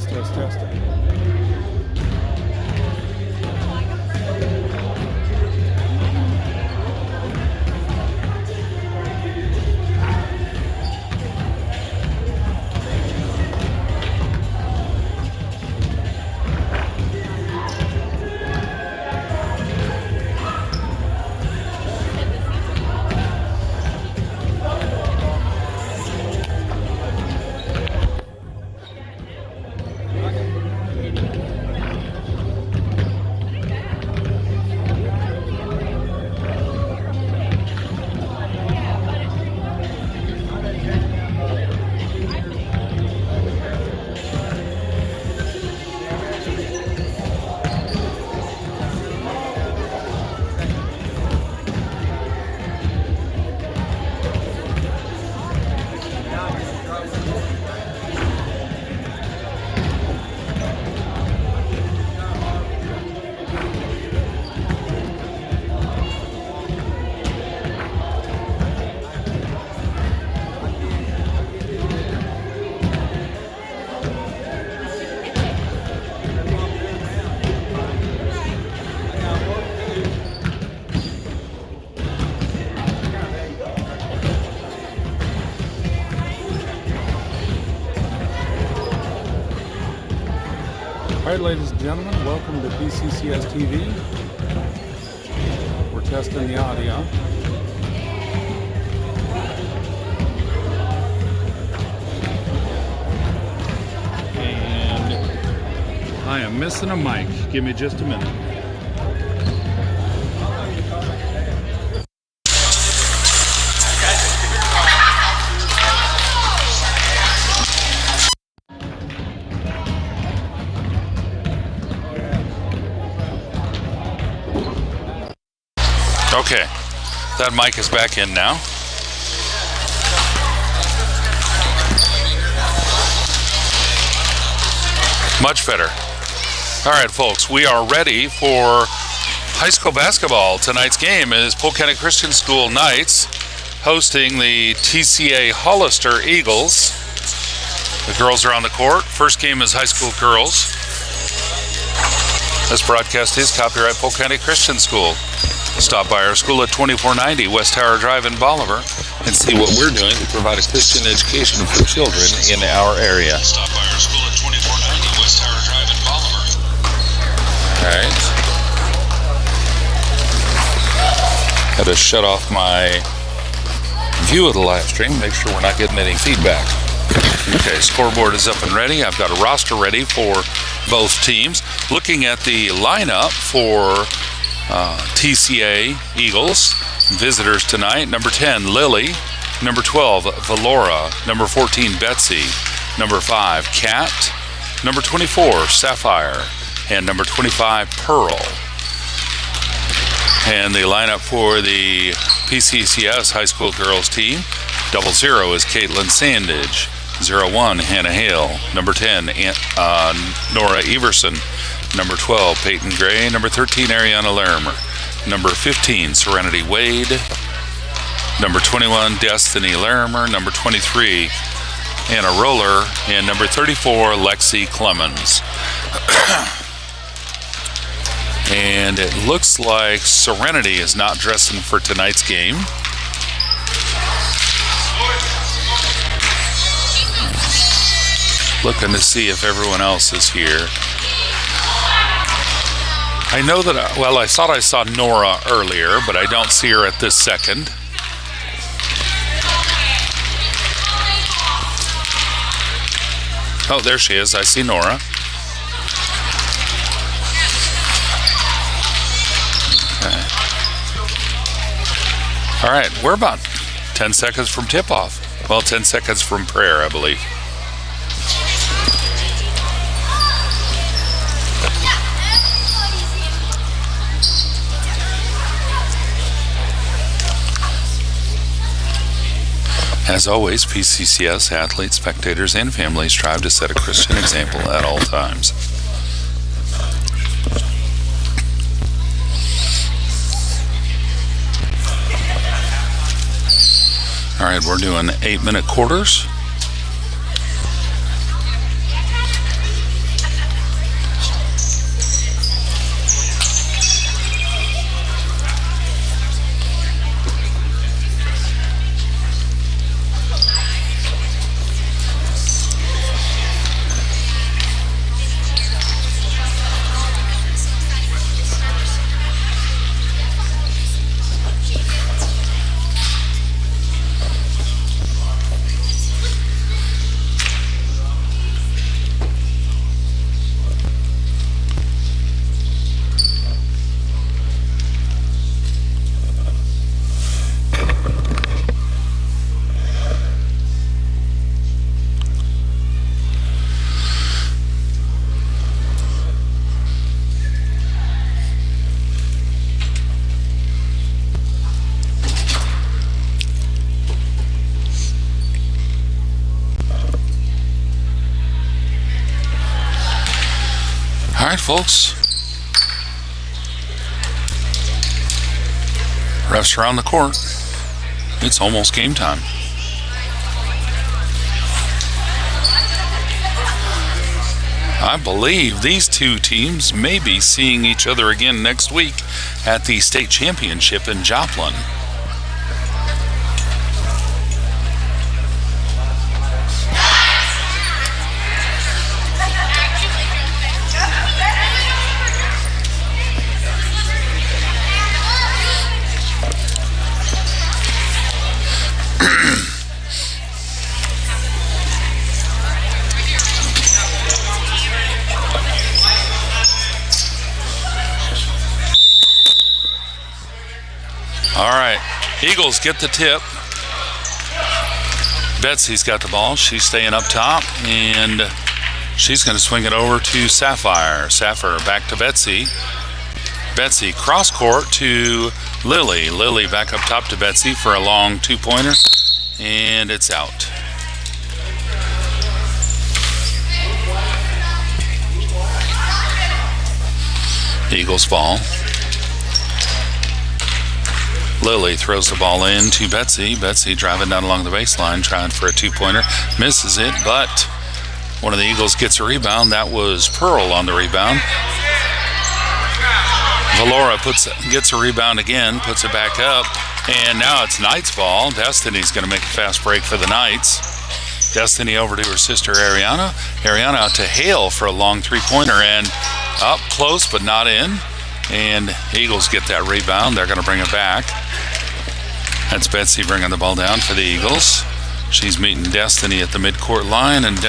Test. Alright, ladies and gentlemen, welcome to PCCS TV. We're testing the audio. And I am missing a mic. Give me just a minute. Okay, that mic is back in now. Much better. All right, folks, we are ready for high school basketball. Tonight's game is Polk County Christian School Knights hosting the TCA Hollister Eagles. The girls are on the court. First game is high school girls. This broadcast is copyright Polk County Christian School. Stop by our school at 2490 West Tower Drive in Bolivar and see what we're doing to provide a Christian education for children in our area. Stop by our school at 2490 West Tower Drive in Bolivar. All right. Had to shut off my view of the live stream, make sure we're not getting any feedback. Okay, scoreboard is up and ready. I've got a roster ready for both teams. Looking at the lineup for TCA Eagles, visitors tonight, number 10, Lily, number 12, Valora, number 14, Betsy, number 5, Kat, number 24, Sapphire, and number 25, Pearl. And the lineup for the PCCS high school girls team, 00 is Caitlin Sandage, 01, Hannah Hale, number 10, Nora Everson, number 12, Peyton Gray, number 13, Ariana Larimer, number 15, Serenity Wade, number 21, Destiny Larimer, number 23, Anna Roller, and number 34, Lexi Clemens. And it looks like Serenity is not dressing for tonight's game. Looking to see if everyone else is here. I know that, I thought I saw Nora earlier, but I don't see her at this second. Oh, there she is. I see Nora. Okay. All right, we're about 10 seconds from tip-off. Well, 10 seconds from prayer, I believe. As always, PCCS athletes, spectators, and families strive to set a Christian example at all times. All right, we're doing 8-minute quarters. All right, folks. Refs around the court. It's almost game time. I believe these two teams may be seeing each other again next week at the state championship in Joplin. All right, Eagles get the tip. Betsy's got the ball. She's staying up top, and she's going to swing it over to Sapphire. Sapphire back to Betsy. Betsy cross court to Lily. Lily back up top to Betsy for a long two-pointer, and it's out. Eagles ball. Lily throws the ball in to Betsy. Betsy driving down along the baseline, trying for a two-pointer. Misses it, but one of the Eagles gets a rebound. That was Pearl on the rebound. Valora gets a rebound again, puts it back up, and now it's Knights ball. Destiny's going to make a fast break for the Knights. Destiny over to her sister Ariana. Ariana out to Hale for a long three-pointer, and up close but not in. And Eagles get that rebound. They're going to bring it back. That's Betsy bringing the ball down for the Eagles. She's meeting Destiny at the midcourt line, and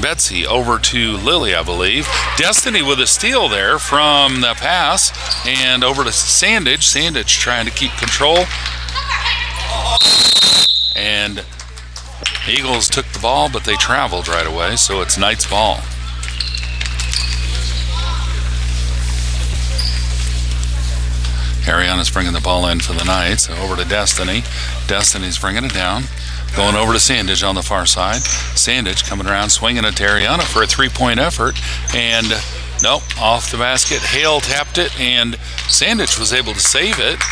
Betsy over to Lily, I believe. Destiny with a steal there from the pass, and over to Sandage. Sandage trying to keep control. And Eagles took the ball, but they traveled right away, so it's Knights ball. Ariana's bringing the ball in for the Knights. Over to Destiny. Destiny's bringing it down. Going over to Sandage on the far side. Sandage coming around, swinging it to Ariana for a three-point effort. And, nope, off the basket. Hale tapped it, and Sandage was able to save it.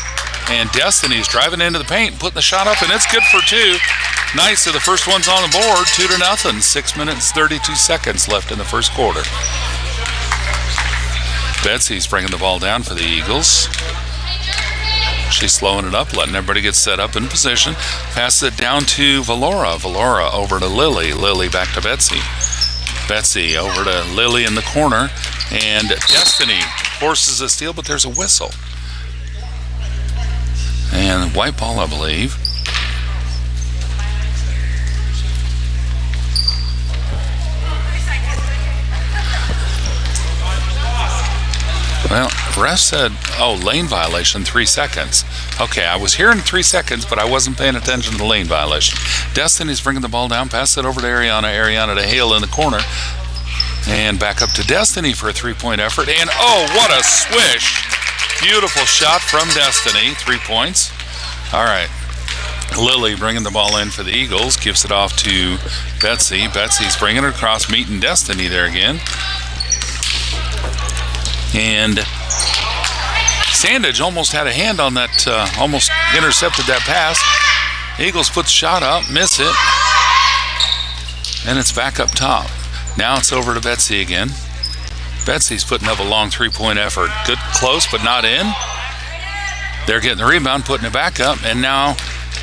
And Destiny's driving into the paint, putting the shot up, and it's good for two. Knights are the first ones on the board, 2-0. 6 minutes, 32 seconds left in the first quarter. Betsy's bringing the ball down for the Eagles. She's slowing it up, letting everybody get set up in position. Passes it down to Valora. Valora over to Lily. Lily back to Betsy. Betsy over to Lily in the corner. And Destiny forces a steal, but there's a whistle. And white ball, I believe. Well, ref said, lane violation, 3 seconds. Okay, I was hearing 3 seconds, but I wasn't paying attention to the lane violation. Destiny's bringing the ball down, pass it over to Ariana. Ariana to Hale in the corner. And back up to Destiny for a three-point effort. And, what a swish. Beautiful shot from Destiny, 3 points. All right. Lily bringing the ball in for the Eagles, gives it off to Betsy. Betsy's bringing it across, meeting Destiny there again. And Sandage almost had a hand on that, almost intercepted that pass. Eagles put the shot up, miss it, and it's back up top. Now it's over to Betsy again. Betsy's putting up a long three-point effort. Good, close, but not in. They're getting the rebound, putting it back up, and now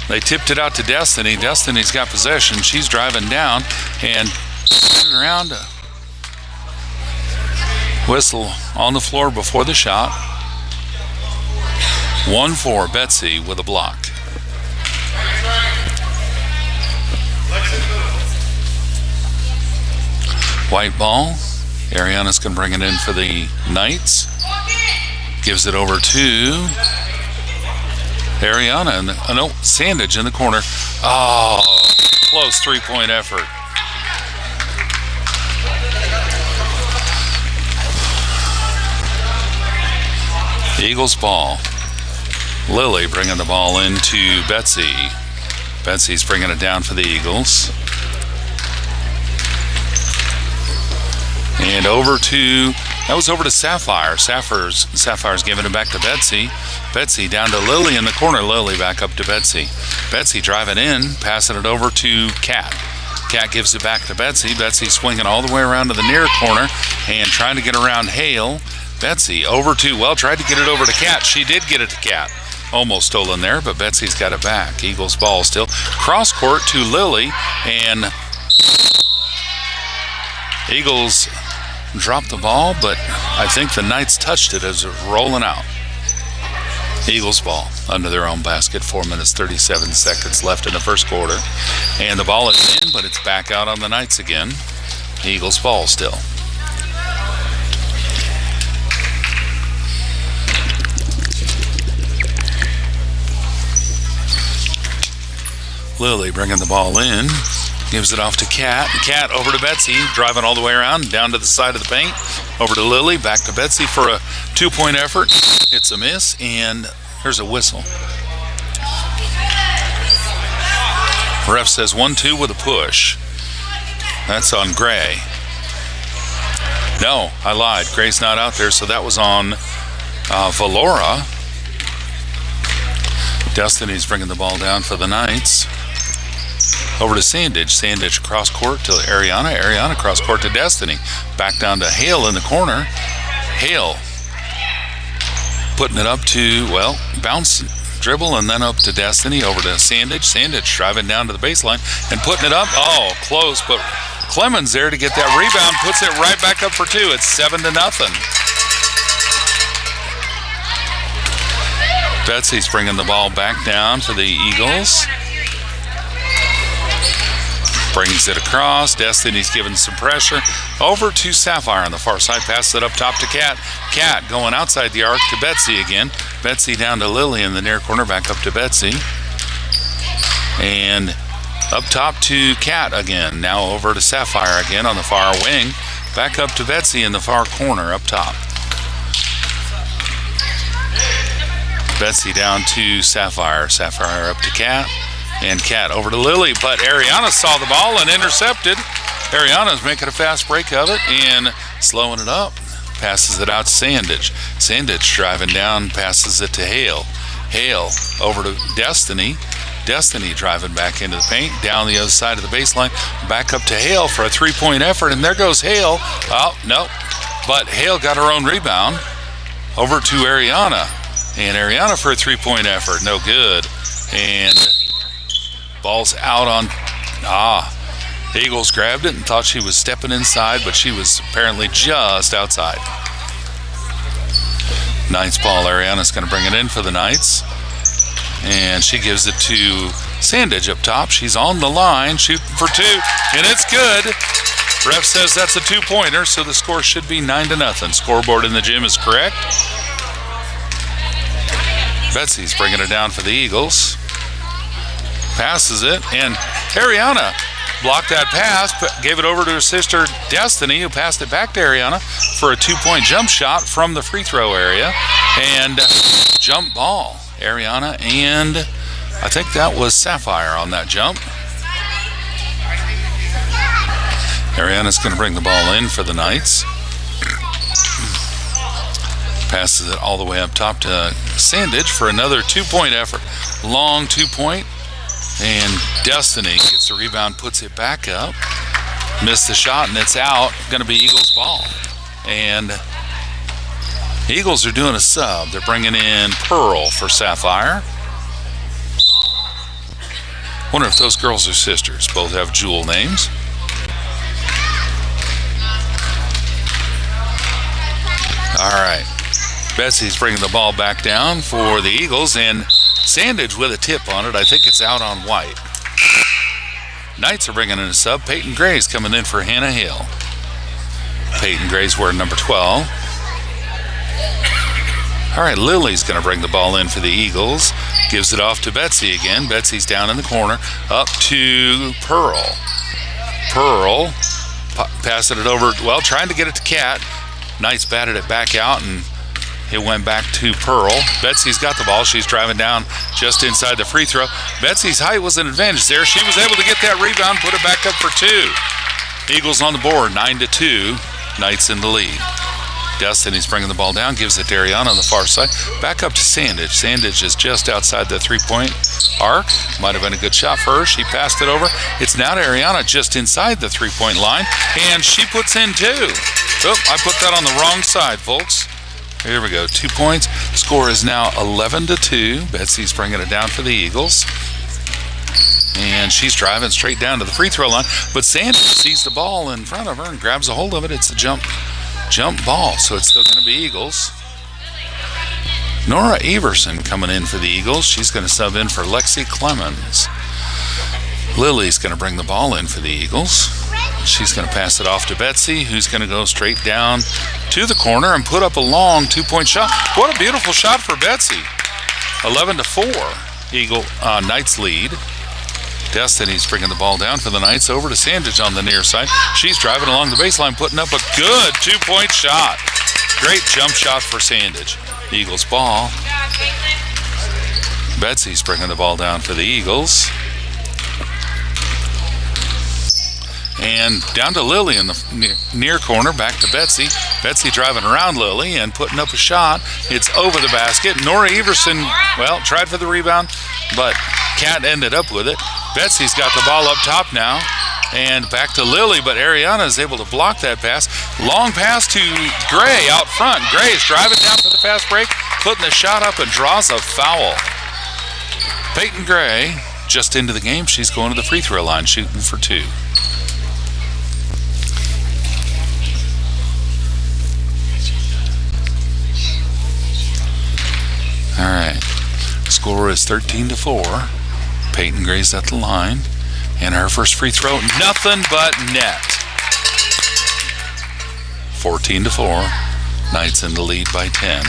they tipped it out to Destiny. Destiny's got possession. She's driving down and turning around. Whistle on the floor before the shot. 1-4, Betsy with a block. White ball. Ariana's going to bring it in for the Knights. Gives it over to Ariana. And Sandage in the corner. Close three-point effort. Eagles ball. Lily bringing the ball into Betsy. Betsy's bringing it down for the Eagles. And over to That was over to Sapphire. Sapphire's giving it back to Betsy. Betsy down to Lily in the corner. Lily back up to Betsy. Betsy driving in, passing it over to Kat. Kat gives it back to Betsy. Betsy swinging all the way around to the near corner and trying to get around Hale. Betsy over to, well, tried to get it over to Kat. She did get it to Kat. Almost stolen there, but Betsy's got it back. Eagles ball still. Cross court to Lily, and Eagles dropped the ball, but I think the Knights touched it as it was rolling out. Eagles ball under their own basket. 4 minutes, 37 seconds left in the first quarter. And the ball is in, but it's back out on the Knights again. Eagles ball still. Lily bringing the ball in, gives it off to Kat. Kat over to Betsy, driving all the way around, down to the side of the paint. Over to Lily, back to Betsy for a 2-point effort. It's a miss, and there's a whistle. Ref says 1-2 with a push. That's on Gray. No, I lied. Gray's not out there, so that was on Valora. Destiny's bringing the ball down for the Knights. Over to Sandage. Sandage cross court to Ariana. Ariana cross court to Destiny. Back down to Hale in the corner. Hale putting it up to, well, bounce, dribble, and then up to Destiny. Over to Sandage. Sandage driving down to the baseline and putting it up. Oh, close, but Clemens there to get that rebound. Puts it right back up for 2. It's 7-0. Betsy's bringing the ball back down to the Eagles. Brings it across. Destiny's giving some pressure. Over to Sapphire on the far side. Passes it up top to Kat. Kat going outside the arc to Betsy again. Betsy down to Lily in the near corner. Back up to Betsy. And up top to Kat again. Now over to Sapphire again on the far wing. Back up to Betsy in the far corner up top. Betsy down to Sapphire. Sapphire up to Kat. And Kat over to Lily, but Ariana saw the ball and intercepted. Ariana's making a fast break of it and slowing it up. Passes it out to Sandage. Sandage driving down, passes it to Hale. Hale over to Destiny. Destiny driving back into the paint, down the other side of the baseline, back up to Hale for a 3-point effort, and there goes Hale. Oh, no, but Hale got her own rebound. Over to Ariana. And Ariana for a 3-point effort, no good. And ball's out on, the Eagles grabbed it and thought she was stepping inside, but she was apparently just outside. Knights ball. Ariana's going to bring it in for the Knights. And she gives it to Sandage up top. She's on the line, shooting for 2, and it's good. Ref says that's a 2-pointer, so the score should be 9-0. Scoreboard in the gym is correct. Betsy's bringing it down for the Eagles. Passes it, and Ariana blocked that pass, gave it over to her sister Destiny, who passed it back to Ariana for a 2-point jump shot from the free throw area. And jump ball. Ariana and I think that was Sapphire on that jump. Ariana's going to bring the ball in for the Knights. Passes it all the way up top to Sandage for another 2-point effort. Long 2-point. And Destiny gets the rebound, puts it back up. Missed the shot, and it's out. Going to be Eagles ball. And the Eagles are doing a sub. They're bringing in Pearl for Sapphire. Wonder if those girls are sisters. Both have Jewel names. All right. Betsy's bringing the ball back down for the Eagles, and Sandage with a tip on it. I think it's out on White. Knights are bringing in a sub. Peyton Gray's coming in for Hannah Hale. Peyton Gray's wearing number 12. All right, Lily's going to bring the ball in for the Eagles. Gives it off to Betsy again. Betsy's down in the corner. Up to Pearl. Pearl passing it over, well, trying to get it to Kat. Knights batted it back out, and it went back to Pearl. Betsy's got the ball. She's driving down just inside the free throw. Betsy's height was an advantage there. She was able to get that rebound, put it back up for 2. Eagles on the board, 9-2. Knights in the lead. Destiny's bringing the ball down, gives it to Ariana on the far side. Back up to Sandage. Sandage is just outside the three-point arc. Might have been a good shot for her. She passed it over. It's now to Ariana just inside the three-point line, and she puts in 2. Oh, I put that on the wrong side, folks. Here we go, 2 points. Score is now 11-2. Betsy's bringing it down for the Eagles. And she's driving straight down to the free throw line, but Sandage sees the ball in front of her and grabs a hold of it. It's a jump ball, so it's still going to be Eagles. Nora Everson coming in for the Eagles. She's going to sub in for Lexi Clemens. Lily's going to bring the ball in for the Eagles. She's going to pass it off to Betsy, who's going to go straight down to the corner and put up a long 2-point shot. What a beautiful shot for Betsy. 11-4, Knights lead. Destiny's bringing the ball down for the Knights over to Sandage on the near side. She's driving along the baseline, putting up a good 2-point shot. Great jump shot for Sandage. Eagles ball. Betsy's bringing the ball down for the Eagles. And down to Lily in the near corner, back to Betsy. Betsy driving around Lily and putting up a shot. It's over the basket. Nora Everson, well, tried for the rebound, but Kat ended up with it. Betsy's got the ball up top now. And back to Lily, but Ariana is able to block that pass. Long pass to Gray out front. Gray is driving down for the fast break, putting the shot up and draws a foul. Peyton Gray just into the game. She's going to the free throw line, shooting for 2. All right, score is 13-4. Peyton Gray's at the line, and her first free throw, nothing but net. 14-4. Knights in the lead by 10.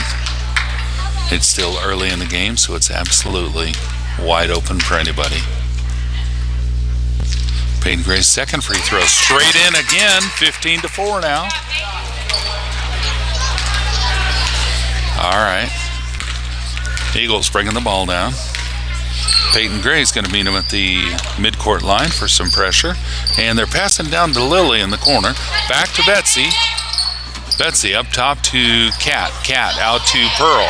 It's still early in the game, so it's absolutely wide open for anybody. Peyton Gray's second free throw, straight in again. 15-4 now. All right. Eagles bringing the ball down. Peyton Gray's going to meet him at the midcourt line for some pressure. And they're passing down to Lily in the corner. Back to Betsy. Betsy up top to Kat. Kat out to Pearl.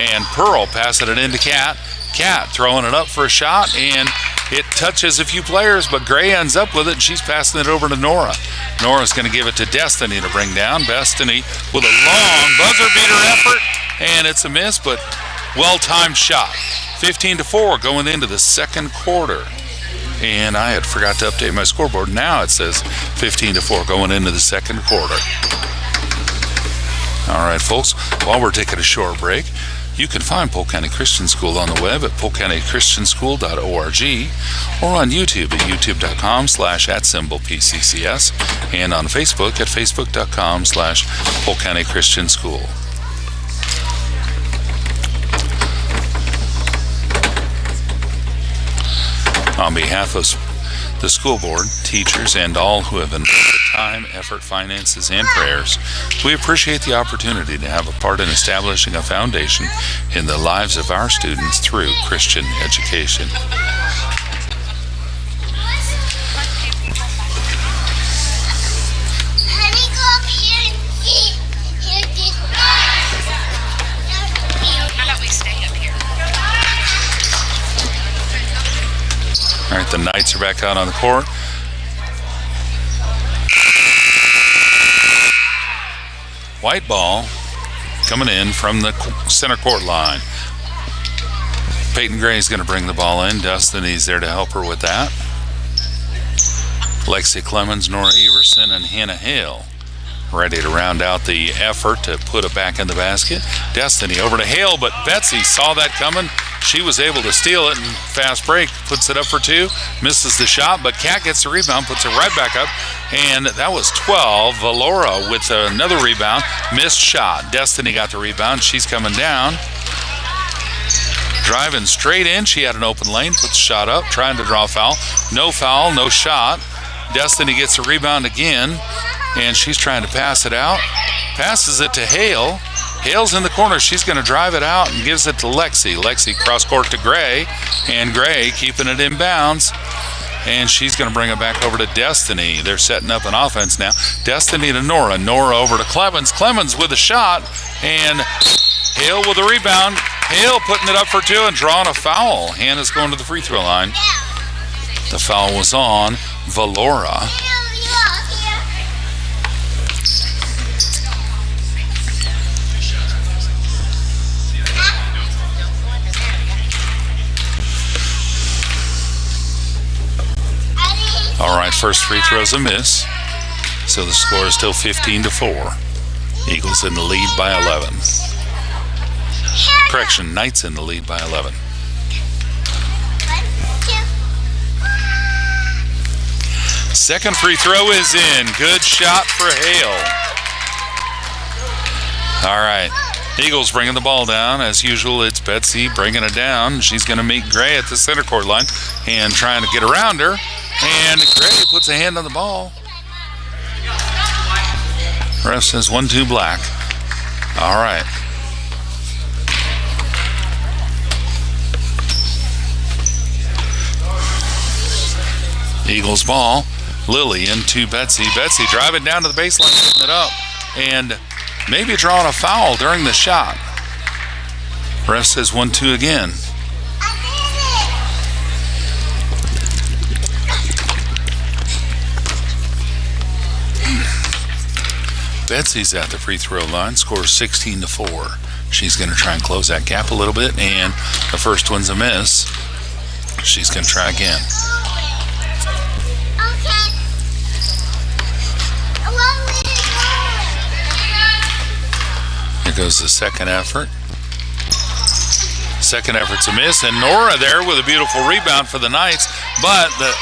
And Pearl passing it into Kat. Kat throwing it up for a shot. And it touches a few players, but Gray ends up with it. And she's passing it over to Nora. Nora's going to give it to Destiny to bring down. Destiny with a long buzzer beater effort. And it's a miss, but well-timed shot. 15-4 going into the second quarter. And I had forgot to update my scoreboard. Now it says 15-4 going into the second quarter. All right, folks, while we're taking a short break, you can find Polk County Christian School on the web at polkcountychristianschool.org or on YouTube at youtube.com/@PCCS and on Facebook at facebook.com/Polk County Christian School. On behalf of the school board, teachers, and all who have invested time, effort, finances, and prayers, we appreciate the opportunity to have a part in establishing a foundation in the lives of our students through Christian education. All right, the Knights are back out on the court. White ball coming in from the center court line. Peyton Gray is going to bring the ball in. Destiny's there to help her with that. Lexi Clemens, Nora Everson, and Hannah Hale ready to round out the effort to put it back in the basket. Destiny over to Hale, but Betsy saw that coming. She was able to steal it, and fast break puts it up for 2, misses the shot, but Kat gets the rebound, puts it right back up, and that was 12. Valora with another rebound, missed shot. Destiny got the rebound. She's coming down, driving straight in. She had an open lane, puts the shot up, trying to draw foul. No foul, no shot. Destiny gets a rebound again, and she's trying to pass it out. Passes it to Hale. Hale's in the corner. She's going to drive it out and gives it to Lexi. Lexi cross court to Gray, and Gray keeping it in bounds. and she's going to bring it back over to Destiny. They're setting up an offense now. Destiny to Nora. Nora over to Clemens. Clemens with a shot, and Hale with a rebound. Hale putting it up for two and drawing a foul. Hannah's going to the free throw line. The foul was on Valora. All right, first free throw's a miss. So the score is still 15-4. Eagles in the lead by 11. Correction, Knights in the lead by 11. Second free throw is in. Good shot for Hale. All right, Eagles bringing the ball down. As usual, it's Betsy bringing it down. She's going to meet Gray at the center court line and trying to get around her. And Gray puts a hand on the ball. Ref says 1-2 black. All right. Eagles ball. Lily into Betsy. Betsy driving down to the baseline, getting it up, and maybe drawing a foul during the shot. Ref says 1-2 again. Betsy's at the free throw line, scores 16-4. She's going to try and close that gap a little bit, and the first one's a miss. She's going to try again. Here goes the second effort. Second effort's a miss, and Nora there with a beautiful rebound for the Knights, but the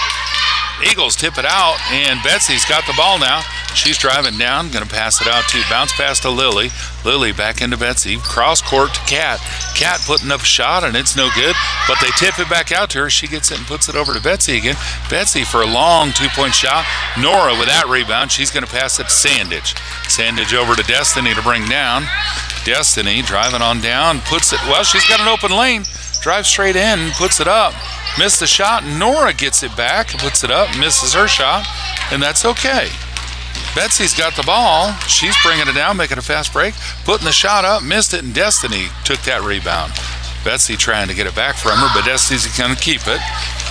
Eagles tip it out, and Betsy's got the ball now. She's driving down, going to pass it out to, bounce pass to Lily. Lily back into Betsy, cross court to Kat. Kat putting up a shot, and it's no good, but they tip it back out to her. She gets it and puts it over to Betsy again. Betsy for a long two-point shot. Nora with that rebound. She's going to pass it to Sandage. Sandage over to Destiny to bring down. Destiny driving on down, puts it, well, she's got an open lane. Drives straight in, puts it up. Missed the shot. Nora gets it back, puts it up, misses her shot, and that's okay. Betsy's got the ball. She's bringing it down, making a fast break, putting the shot up, missed it, and Destiny took that rebound. Betsy trying to get it back from her, but Destiny's going to keep it.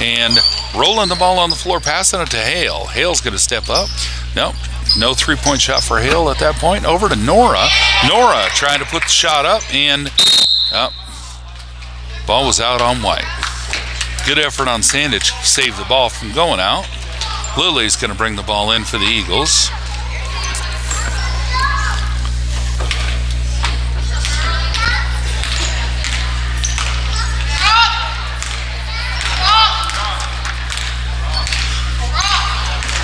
And rolling the ball on the floor, passing it to Hale. Hale's going to step up. Nope, no three-point shot for Hale at that point. Over to Nora. Nora trying to put the shot up, and ball was out on White. Good effort on Sandage, saved the ball from going out. Lily's going to bring the ball in for the Eagles.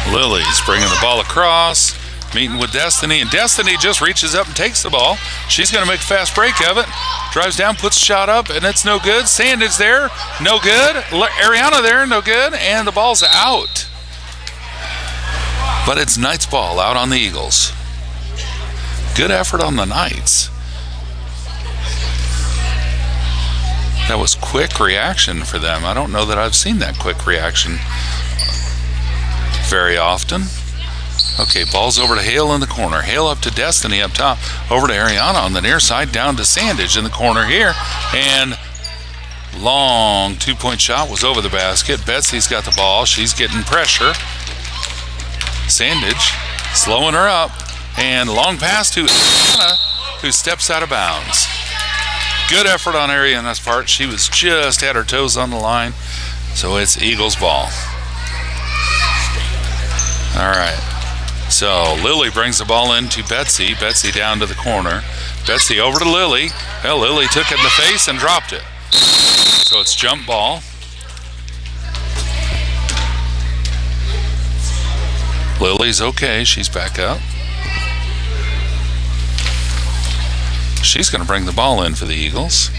Lily's bringing the ball across, meeting with Destiny, and Destiny just reaches up and takes the ball. She's going to make a fast break of it. Drives down, puts a shot up, and it's no good. Sandage there, no good. Ariana there, no good, and the ball's out. But it's Knights ball out on the Eagles. Good effort on the Knights. That was quick reaction for them. I don't know that I've seen that quick reaction very often. Okay, ball's over to Hale in the corner. Hale up to Destiny up top. Over to Ariana on the near side. Down to Sandage in the corner here. And long two-point shot was over the basket. Betsy's got the ball. She's getting pressure. Sandage slowing her up. And long pass to Ariana, who steps out of bounds. Good effort on Ariana's part. She was just had her toes on the line. So it's Eagles ball. All right. So Lily brings the ball in to Betsy. Betsy down to the corner. Betsy over to Lily. Well, Lily took it in the face and dropped it. So it's jump ball. Lily's okay. She's back up. She's going to bring the ball in for the Eagles.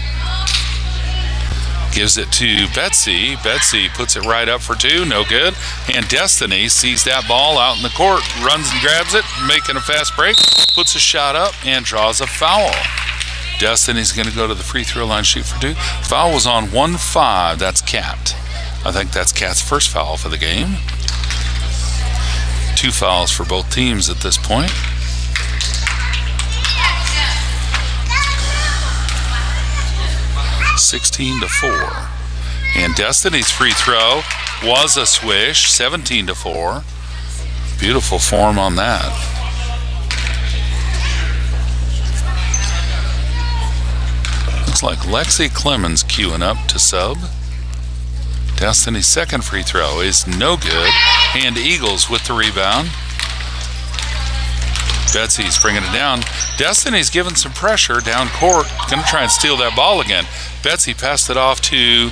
Gives it to Betsy. Betsy puts it right up for two. No good. And Destiny sees that ball out in the court. Runs and grabs it, making a fast break. Puts a shot up and draws a foul. Destiny's going to go to the free throw line, shoot for two. Foul was on 1-5. That's Kat. I think that's Kat's first foul for the game. 2 fouls for both teams at this point. (16-4). And Destiny's free throw was a swish, 17-4. Beautiful form on that. Looks like Lexi Clemens queuing up to sub. Destiny's second free throw is no good. And Eagles with the rebound. Betsy's bringing it down. Destiny's giving some pressure down court. Going to try and steal that ball again. Betsy passed it off to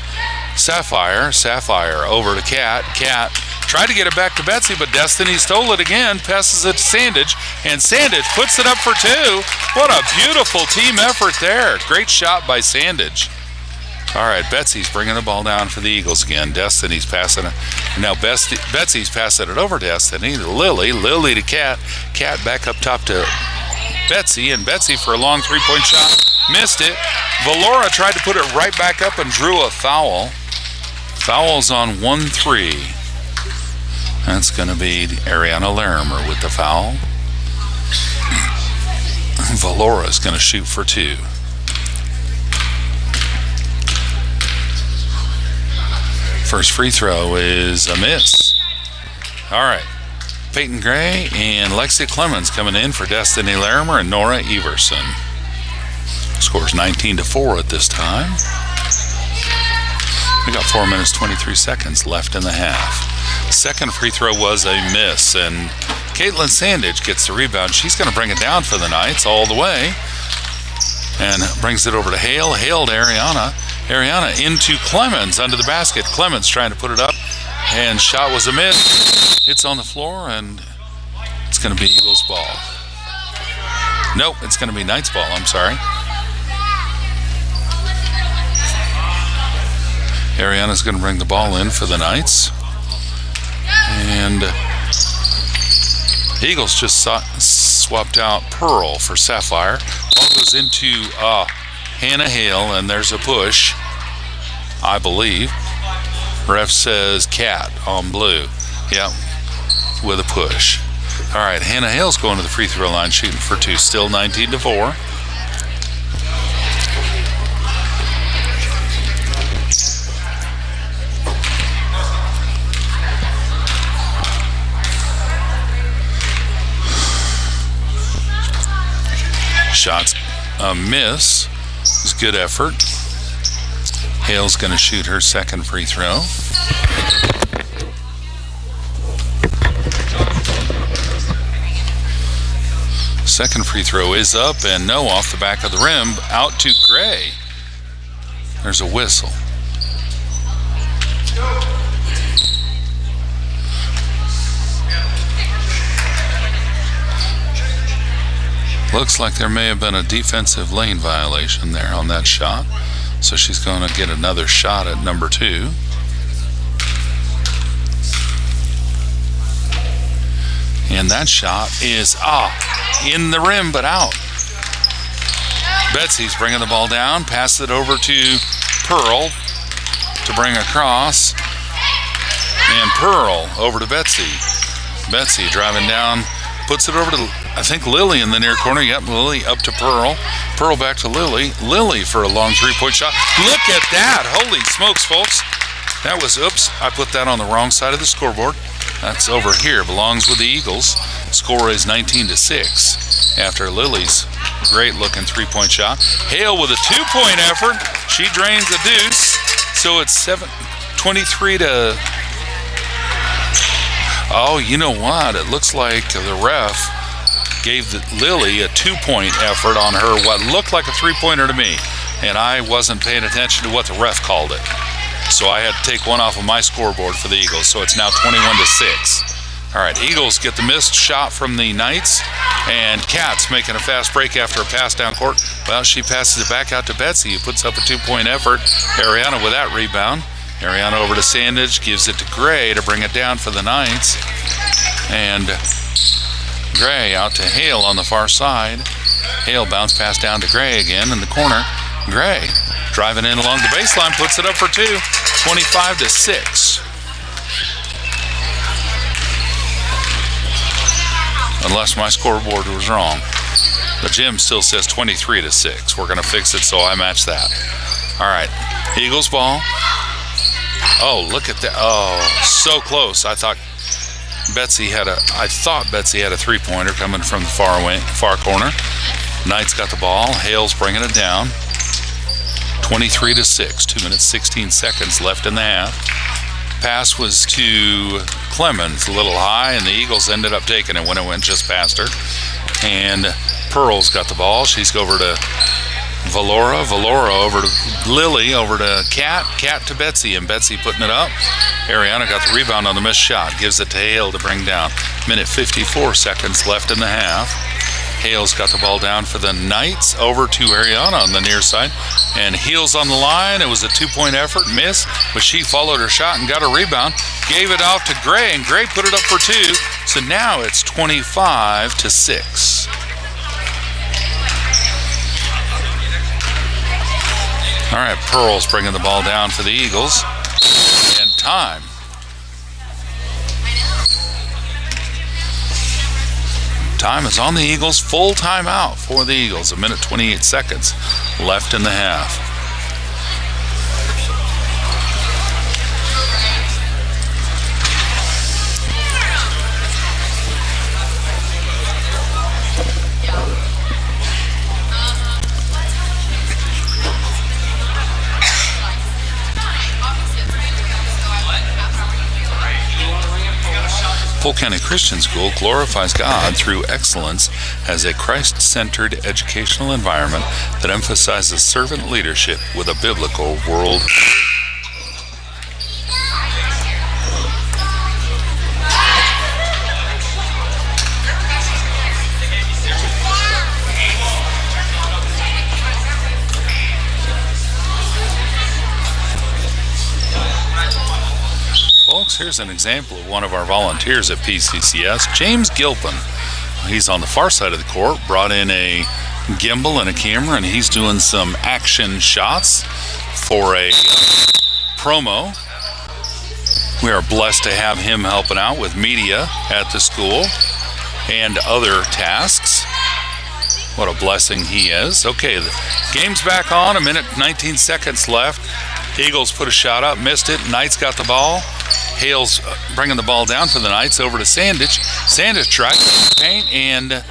Sapphire. Sapphire over to Kat. Kat tried to get it back to Betsy, but Destiny stole it again. Passes it to Sandage. And Sandage puts it up for 2. What a beautiful team effort there. Great shot by Sandage. All right, Betsy's bringing the ball down for the Eagles again. Destiny's passing it. Now Betsy's passing it over to Destiny. Lily. Lily to Kat. Kat back up top to Betsy. And Betsy for a long 3-point shot. Missed it. Valora tried to put it right back up and drew a foul. Foul's on 1-3. That's going to be Ariana Larimer with the foul. Valora's going to shoot for 2. First free throw is a miss. All right. Peyton Gray and Lexi Clemens coming in for Destiny Larimer and Nora Everson. Scores 19-4 at this time. We got 4 minutes, 23 seconds left in the half. Second free throw was a miss, and Caitlin Sandage gets the rebound. She's going to bring it down for the Knights all the way. And brings it over to Hale. Hale to Ariana. Ariana into Clemens under the basket. Clemens trying to put it up, and shot was a miss. It's on the floor, and it's going to be Eagles ball. Nope, it's going to be Knights ball. I'm sorry. Ariana's going to bring the ball in for the Knights. And Eagles just swapped out Pearl for Sapphire. Ball goes into Hannah Hale, and there's a push, I believe. Ref says Cat on blue. Yep, with a push. All right, Hannah Hale's going to the free throw line, shooting for 2. Still 19-4. Shots a miss. It's good effort. Hale's going to shoot her second free throw. Second free throw is up and no, off the back of the rim, out to Gray. There's a whistle. Looks like there may have been a defensive lane violation there on that shot. So she's going to get another shot at number 2. And that shot is in the rim but out. Betsy's bringing the ball down, passes it over to Pearl to bring across. And Pearl over to Betsy. Betsy driving down, puts it over to, I think, Lily in the near corner. Yep, Lily up to Pearl. Pearl back to Lily. Lily for a long 3-point shot. Look at that. Holy smokes, folks. That was, oops, I put that on the wrong side of the scoreboard. That's over here. Belongs with the Eagles. Score is 19-6 after Lily's great-looking 3-point shot. Hale with a 2-point effort. She drains the deuce. So it's 23 to... Oh, you know what? It looks like the ref gave Lily a 2-point effort on her, what looked like a 3-pointer to me. And I wasn't paying attention to what the ref called it. So I had to take one off of my scoreboard for the Eagles. So it's now 21-6. All right, Eagles get the missed shot from the Knights. And Kat's making a fast break after a pass down court. Well, she passes it back out to Betsy, who puts up a 2-point effort. Ariana with that rebound. Ariana over to Sandage, gives it to Gray to bring it down for the Knights. And Gray out to Hale on the far side. Hale bounce pass down to Gray again in the corner. Gray driving in along the baseline, puts it up for 2. 25-6. Unless my scoreboard was wrong. The gym still says 23-6. We're going to fix it so I match that. All right, Eagles ball. Oh, look at that. Oh, so close. I thought Betsy had a three-pointer coming from the far corner. Knight's got the ball. Hale's bringing it down. 23-6. 2 minutes 16 seconds left in the half. Pass was to Clemens, a little high, and the Eagles ended up taking it when it went just past her. And Pearl's got the ball. She's over to Valora over to Lily, over to Kat to Betsy, and Betsy putting it up. Ariana got the rebound on the missed shot, gives it to Hale to bring down. Minute 54 seconds left in the half. Hale's got the ball down for the Knights, over to Ariana on the near side, and Heels on the line. It was a two-point effort, miss, but she followed her shot and got a rebound, gave it off to Gray, and Gray put it up for two. So now it's 25-6. All right, Pearl's bringing the ball down for the Eagles, and time. Time is on the Eagles. Full timeout for the Eagles. 1 minute 28 seconds left in the half. Polk County Christian School glorifies God through excellence as a Christ-centered educational environment that emphasizes servant leadership with a biblical worldview. Folks, here's an example of one of our volunteers at PCCS, James Gilpin. He's on the far side of the court, brought in a gimbal and a camera, and he's doing some action shots for a promo. We are blessed to have him helping out with media at the school and other tasks. What a blessing he is. Okay, the game's back on. 1 minute 19 seconds left. Eagles put a shot up, missed it. Knights got the ball. Hale's bringing the ball down for the Knights over to Sandich. Sandich tried to paint and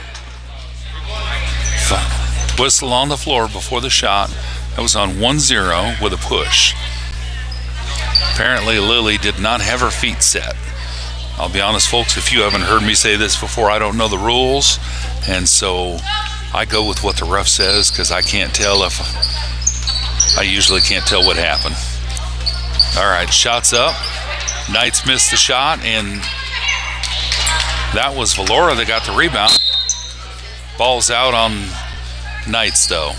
whistle on the floor before the shot. That was on 1-0 with a push. Apparently Lily did not have her feet set. I'll be honest, folks, if you haven't heard me say this before, I don't know the rules, and so I go with what the ref says because I usually can't tell what happened. All right, shots up. Knights missed the shot, and that was Valora that got the rebound. Ball's out on Knights, though.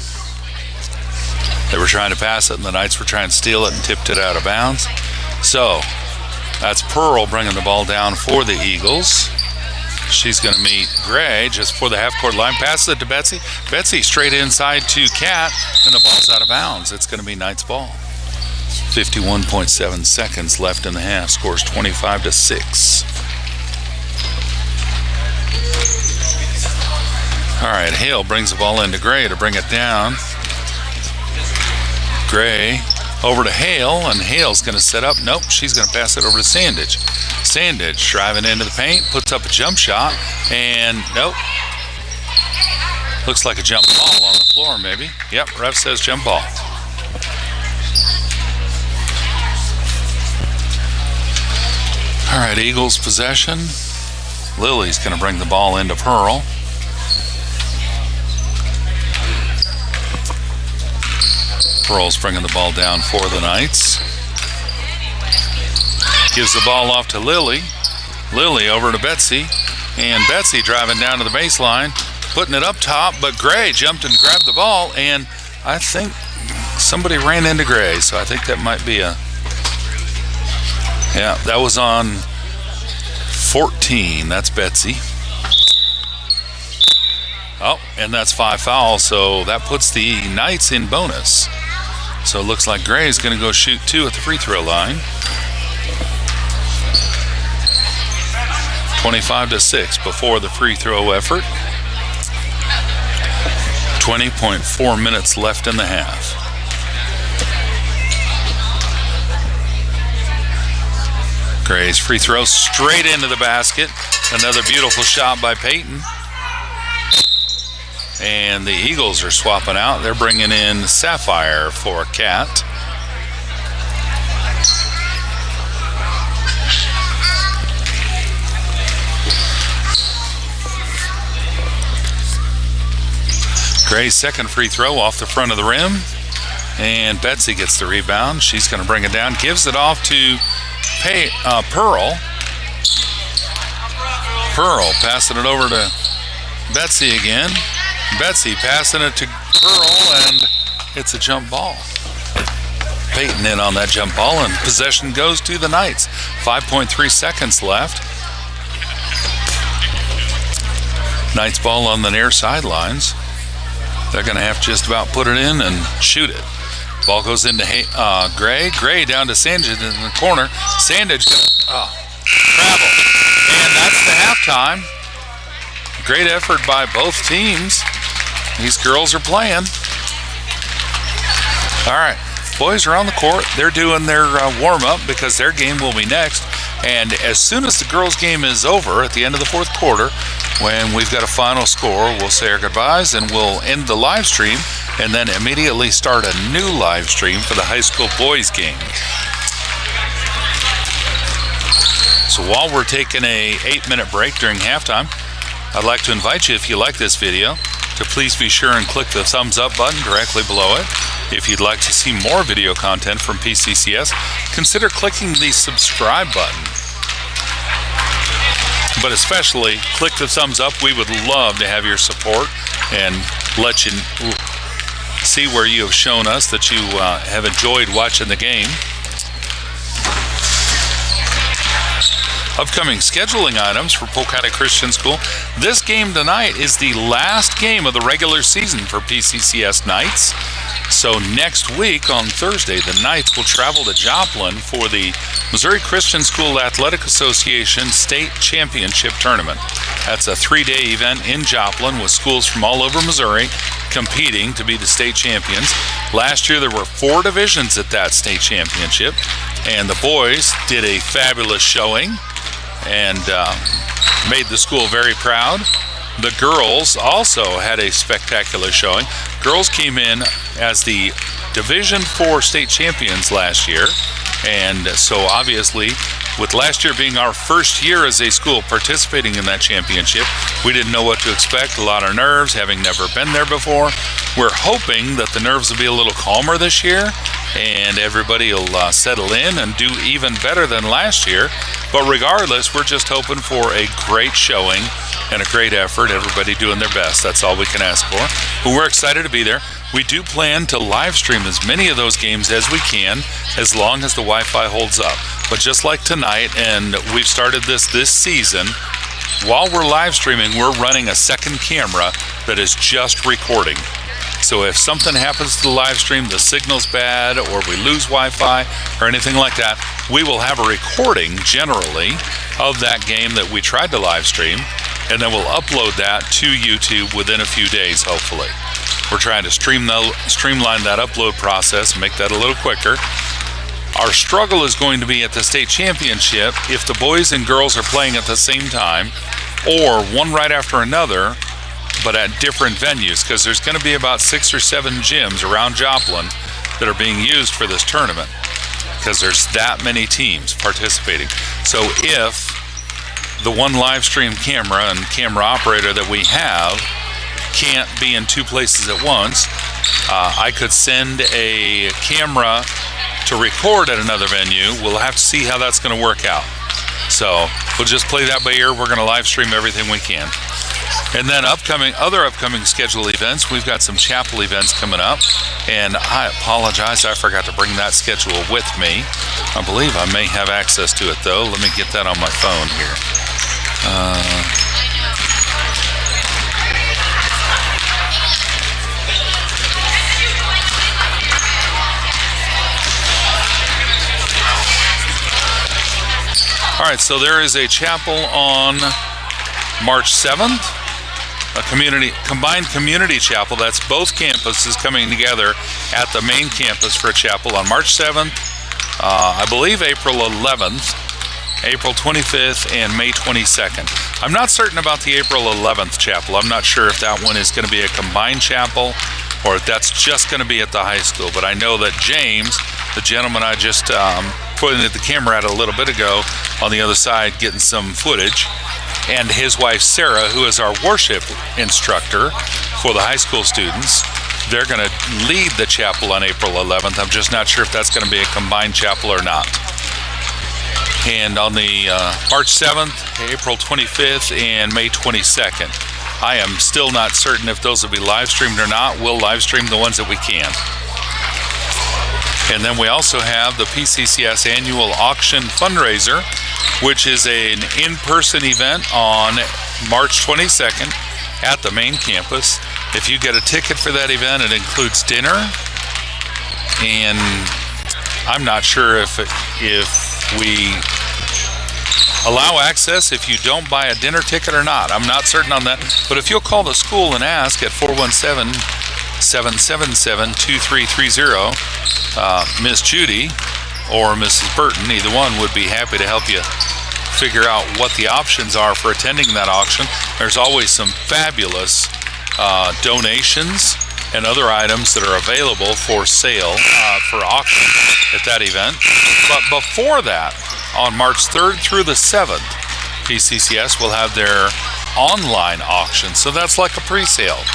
They were trying to pass it, and the Knights were trying to steal it and tipped it out of bounds. So that's Pearl bringing the ball down for the Eagles. She's going to meet Gray just before the half-court line. Passes it to Betsy. Betsy straight inside to Kat, and the ball's out of bounds. It's going to be Knights' ball. 51.7 seconds left in the half. Scores 25-6. All right, Hale brings the ball into Gray to bring it down. Gray over to Hale, and Hale's going to set up. Nope, she's going to pass it over to Sandich. Sandich driving into the paint, puts up a jump shot, and nope. Looks like a jump ball on the floor, maybe. Yep, ref says jump ball. All right, Eagles possession. Lily's going to bring the ball into Pearl. Pearl's bringing the ball down for the Knights. Gives the ball off to Lily. Lily over to Betsy. And Betsy driving down to the baseline, putting it up top, but Gray jumped and grabbed the ball, and I think somebody ran into Gray, so I think that might be a... Yeah, that was on 14. That's Betsy. Oh, and that's 5 fouls, so that puts the Knights in bonus. So it looks like Gray is going to go shoot 2 at the free throw line. 25-6 before the free throw effort. 20.4 minutes left in the half. Gray's free throw straight into the basket. Another beautiful shot by Peyton. And the Eagles are swapping out. They're bringing in Sapphire for Cat. Gray's second free throw off the front of the rim. And Betsy gets the rebound. She's going to bring it down. Gives it off to Pearl. Pearl passing it over to Betsy again. Betsy passing it to Pearl, and it's a jump ball. Peyton in on that jump ball, and possession goes to the Knights. 5.3 seconds left. Knights ball on the near sidelines. They're going to have to just about put it in and shoot it. Ball goes into Gray. Gray down to Sandage in the corner. Sandage travel. And that's the halftime. Great effort by both teams. These girls are playing. All right, boys are on the court. They're doing their warm-up because their game will be next. And as soon as the girls' game is over at the end of the fourth quarter, when we've got a final score, we'll say our goodbyes and we'll end the live stream and then immediately start a new live stream for the high school boys game. So while we're taking a 8-minute break during halftime, I'd like to invite you, if you like this video, to please be sure and click the thumbs up button directly below it. If you'd like to see more video content from PCCS, consider clicking the subscribe button. But especially, click the thumbs up. We would love to have your support and let you see where you have shown us that you have enjoyed watching the game. Upcoming scheduling items for Polk County Christian School. This game tonight is the last game of the regular season for PCCS Knights. So next week on Thursday, the Knights will travel to Joplin for the Missouri Christian School Athletic Association State Championship Tournament. That's a 3-day event in Joplin with schools from all over Missouri competing to be the state champions. Last year there were 4 divisions at that state championship, and the boys did a fabulous showing and made the school very proud. The girls also had a spectacular showing. Girls came in as the Division IV state champions last year, and so obviously with last year being our first year as a school participating in that championship, we didn't know what to expect. A lot of nerves, having never been there before. We're hoping that the nerves will be a little calmer this year and everybody will settle in and do even better than last year. But regardless, we're just hoping for a great showing and a great effort, everybody doing their best. That's all we can ask for. But we're excited to be there. We do plan to live stream as many of those games as we can, as long as the Wi-Fi holds up. But just like tonight, and we've started this season, while we're live streaming, we're running a second camera that is just recording. So if something happens to the live stream, the signal's bad, or we lose Wi-Fi, or anything like that, we will have a recording, generally, of that game that we tried to live stream, and then we'll upload that to YouTube within a few days, hopefully. We're trying to streamline that upload process and make that a little quicker. Our struggle is going to be at the state championship if the boys and girls are playing at the same time, or one right after another, but at different venues, because there's going to be about 6 or 7 gyms around Joplin that are being used for this tournament, because there's that many teams participating. So if the one live stream camera and camera operator that we have can't be in 2 places at once, I could send a camera to record at another venue. We'll have to see how that's going to work out. So we'll just play that by ear. We're going to live stream everything we can. And then other upcoming scheduled events, we've got some chapel events coming up, and I apologize, I forgot to bring that schedule with me. I believe I may have access to it though. Let me get that on my phone here. All right, so there is a chapel on March 7th, a combined community chapel. That's both campuses coming together at the main campus for a chapel on March 7th, I believe April 11th, April 25th, and May 22nd. I'm not certain about the April 11th chapel. I'm not sure if that one is going to be a combined chapel or if that's just going to be at the high school. But I know that James, the gentleman I just pointed the camera at a little bit ago on the other side getting some footage, and his wife Sarah, who is our worship instructor for the high school students, they're going to lead the chapel on April 11th. I'm just not sure if that's going to be a combined chapel or not. And on the March 7th, April 25th, and May 22nd, I am still not certain if those will be live streamed or not. We'll live stream the ones that we can. And then we also have the PCCS annual auction fundraiser, which is an in-person event on March 22nd at the main campus. If you get a ticket for that event, it includes dinner, and I'm not sure if we allow access if you don't buy a dinner ticket or not. I'm not certain on that, but if you'll call the school and ask at 417-777-2330, Miss Judy or Mrs. Burton, either one would be happy to help you figure out what the options are for attending that auction. There's always some fabulous donations and other items that are available for sale for auction at that event. But before that, on March 3rd through the 7th, PCCS will have their online auction. So that's like a pre-sale.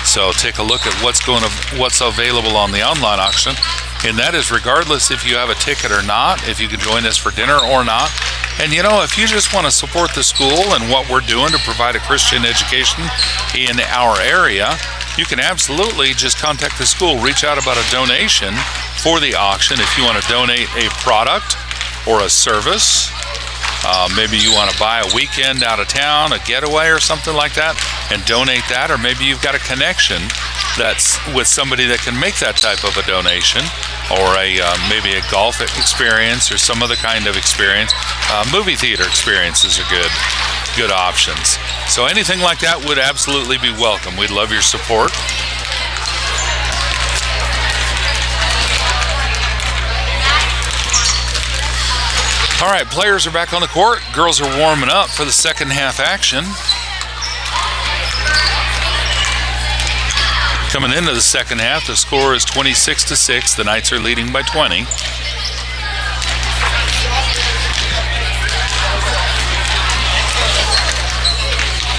So take a look at what's available on the online auction, and that is regardless if you have a ticket or not, if you can join us for dinner or not. And you know, if you just want to support the school and what we're doing to provide a Christian education in our area, you can absolutely just contact the school, reach out about a donation for the auction. If you want to donate a product or a service, maybe you want to buy a weekend out of town, a getaway or something like that, and donate that, or maybe you've got a connection that's with somebody that can make that type of a donation, or maybe a golf experience or some other kind of experience. Movie theater experiences are good options. So anything like that would absolutely be welcome. We'd love your support. All right, players are back on the court. Girls are warming up for the second half action. Coming into the second half, the score is 26-6. The Knights are leading by 20.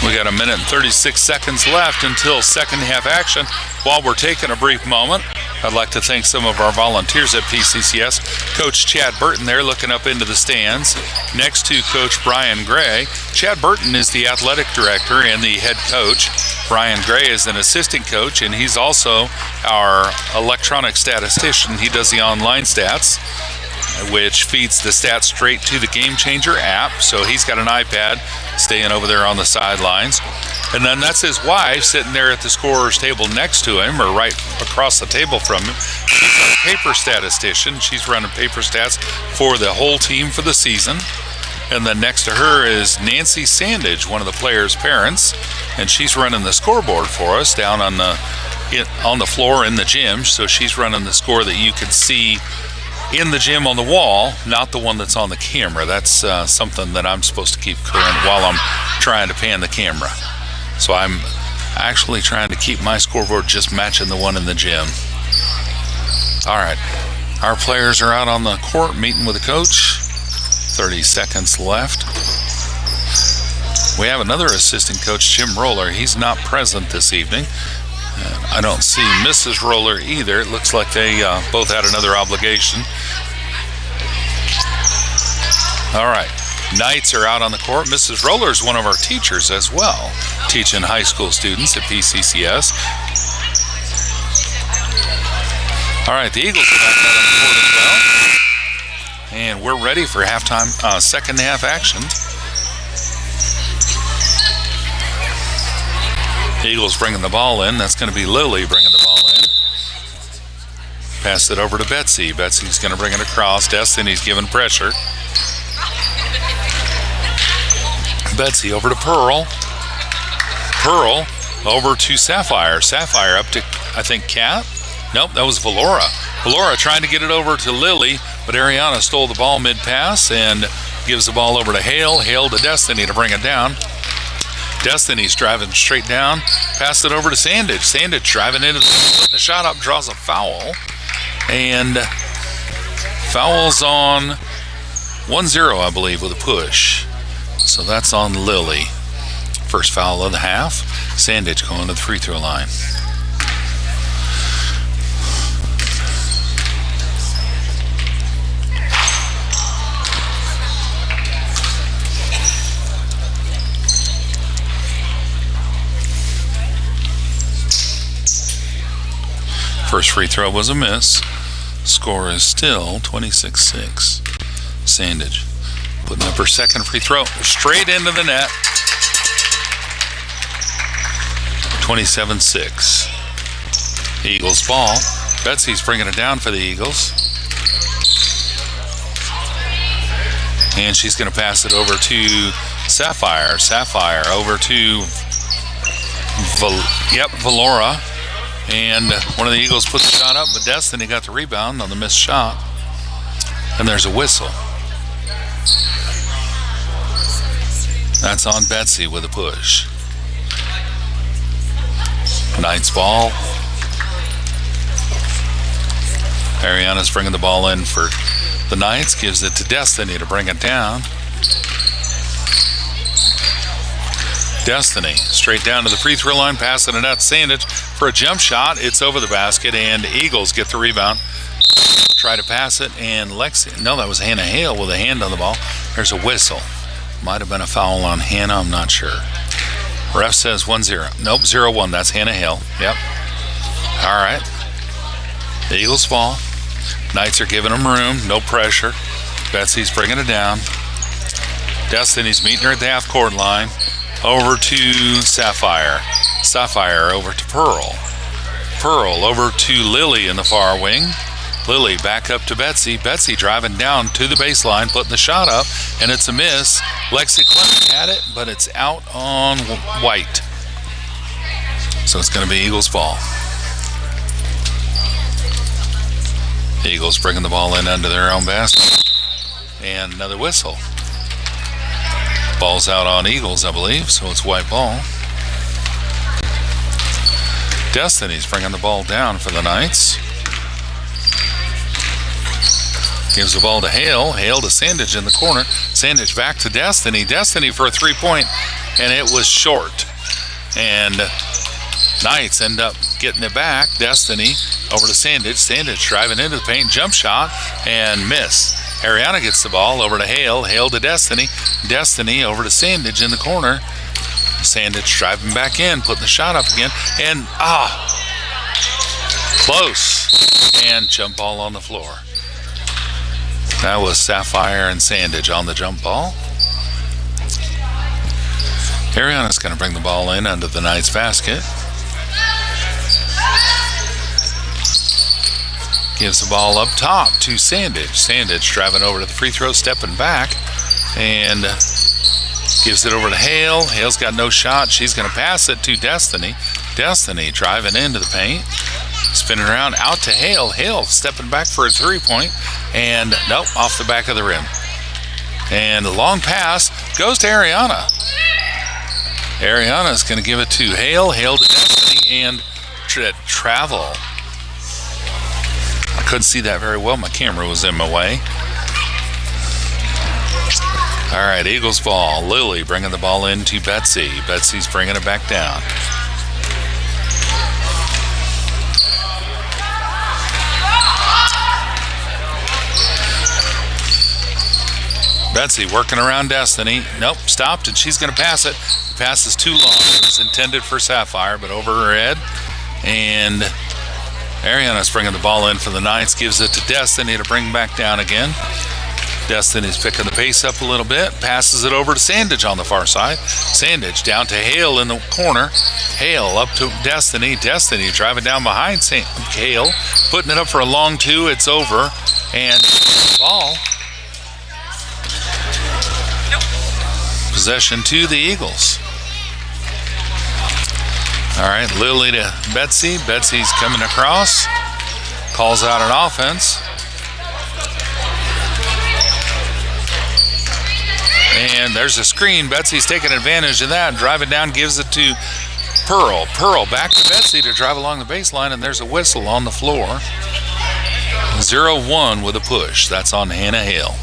We got a minute and 36 seconds left until second half action. While we're taking a brief moment, I'd like to thank some of our volunteers at PCCS. Coach Chad Burton there looking up into the stands next to Coach Brian Gray. Chad Burton is the athletic director and the head coach. Brian Gray is an assistant coach, and he's also our electronic statistician. He does the online stats, which feeds the stats straight to the Game Changer app. So he's got an iPad staying over there on the sidelines. And then that's his wife sitting there at the scorer's table next to him, or right across the table from him. She's a paper statistician. She's running paper stats for the whole team for the season. And then next to her is Nancy Sandage, one of the players' parents, and she's running the scoreboard for us down on the floor in the gym. So she's running the score that you can see in the gym on the wall, not the one that's on the camera. That's something that I'm supposed to keep current while I'm trying to pan the camera. So I'm actually trying to keep my scoreboard just matching the one in the gym. All right, our players are out on the court meeting with the coach. 30 seconds left. We have another assistant coach, Jim Roller. He's not present this evening. I don't see Mrs. Roller either. It looks like they both had another obligation. All right, Knights are out on the court. Mrs. Roller is one of our teachers as well, teaching high school students at PCCS. All right, the Eagles are back out on the court as well. And we're ready for halftime, second half action. Eagles bringing the ball in. That's going to be Lily bringing the ball in. Pass it over to Betsy. Betsy's going to bring it across. Destiny's giving pressure. Betsy over to Pearl. Pearl over to Sapphire. Sapphire up to, I think, Cat. Nope, that was Valora. Valora trying to get it over to Lily, but Ariana stole the ball mid-pass and gives the ball over to Hale. Hale to Destiny to bring it down. Destiny's driving straight down. Pass it over to Sandage. Sandage driving into the shot up, draws a foul. And foul's on 1-0, I believe, with a push. So that's on Lily. First foul of the half. Sandage going to the free throw line. First free throw was a miss. Score is still 26-6. Sandage putting up her second free throw straight into the net. 27-6. Eagles ball. Betsy's bringing it down for the Eagles. And she's going to pass it over to Sapphire. Sapphire over to Valora. And one of the Eagles put the shot up, but Destiny got the rebound on the missed shot. And there's a whistle. That's on Betsy with a push. Knights ball. Ariana's bringing the ball in for the Knights. Gives it to Destiny to bring it down. Destiny straight down to the free throw line, passing it out to Sandage for a jump shot. It's over the basket, and Eagles get the rebound. Try to pass it, and Lexi. No, that was Hannah Hale with a hand on the ball. There's a whistle. Might have been a foul on Hannah, I'm not sure. Ref says 1-0. Nope, 0-1. That's Hannah Hale. Yep. All right. The Eagles ball. Knights are giving them room. No pressure. Betsy's bringing it down. Destiny's meeting her at the half-court line. Over to Sapphire. Sapphire over to Pearl. Pearl over to Lily in the far wing. Lily back up to Betsy. Betsy driving down to the baseline, putting the shot up, and it's a miss. Lexi Clement had it, but it's out on White. So it's going to be Eagles ball. The Eagles bringing the ball in under their own basket. And another whistle. Ball's out on Eagles, I believe, so it's white ball. Destiny's bringing the ball down for the Knights. Gives the ball to Hale. Hale to Sandage in the corner. Sandage back to Destiny. Destiny for a three-point, and it was short. And Knights end up getting it back. Destiny over to Sandage. Sandage driving into the paint. Jump shot and miss. Ariana gets the ball over to Hale. Hale to Destiny. Destiny over to Sandage in the corner. Sandage driving back in, putting the shot up again. And, close. And jump ball on the floor. That was Sapphire and Sandage on the jump ball. Ariana's going to bring the ball in under the Knights basket. Gives the ball up top to Sandage. Sandage driving over to the free throw, stepping back, and gives it over to Hale. Hale's got no shot. She's going to pass it to Destiny. Destiny driving into the paint, spinning around out to Hale. Hale stepping back for a three-point, and nope, off the back of the rim. And the long pass goes to Ariana. Ariana's going to give it to Hale. Hale to Destiny, and travel. I couldn't see that very well. My camera was in my way. All right, Eagles ball. Lily bringing the ball in to Betsy. Betsy's bringing it back down. Betsy working around Destiny. Nope, stopped, and she's going to pass it. The pass is too long. It was intended for Sapphire, but over her head. And Ariana's bringing the ball in for the Knights. Gives it to Destiny to bring back down again. Destiny's picking the pace up a little bit. Passes it over to Sandage on the far side. Sandage down to Hale in the corner. Hale up to Destiny. Destiny driving down behind Hale. Putting it up for a long two. It's over. And ball. Possession to the Eagles. All right, Lily to Betsy. Betsy's coming across. Calls out an offense. And there's a screen. Betsy's taking advantage of that. Driving down, gives it to Pearl. Pearl back to Betsy to drive along the baseline, and there's a whistle on the floor. 0-1 with a push. That's on Hannah Hale.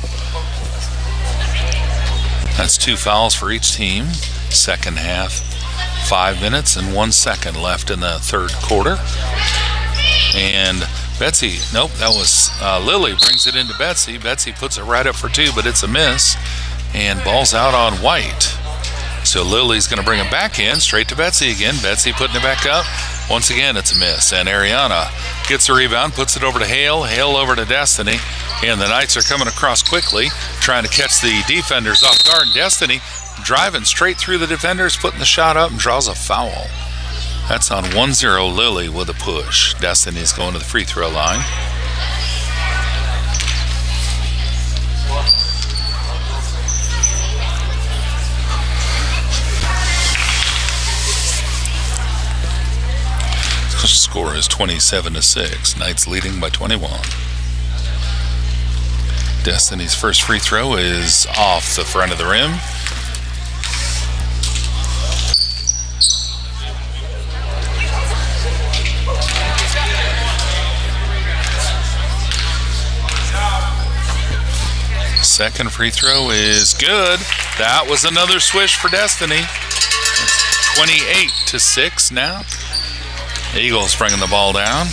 That's 2 fouls for each team. Second half, 5 minutes and 1 second left in the third quarter. And Betsy, nope, that was Lily brings it into Betsy. Betsy puts it right up for 2, but it's a miss. And ball's out on White. So Lily's going to bring it back in, straight to Betsy again. Betsy putting it back up. Once again, it's a miss. And Ariana gets a rebound, puts it over to Hale. Hale over to Destiny. And the Knights are coming across quickly, trying to catch the defenders off guard. Destiny driving straight through the defenders, putting the shot up, and draws a foul. That's on 1-0 Lily with a push. Destiny's going to the free throw line. The score is 27-6. Knights leading by 21. Destiny's first free throw is off the front of the rim. Second free throw is good. That was another swish for Destiny. It's 28-6 now. Eagles bringing the ball down.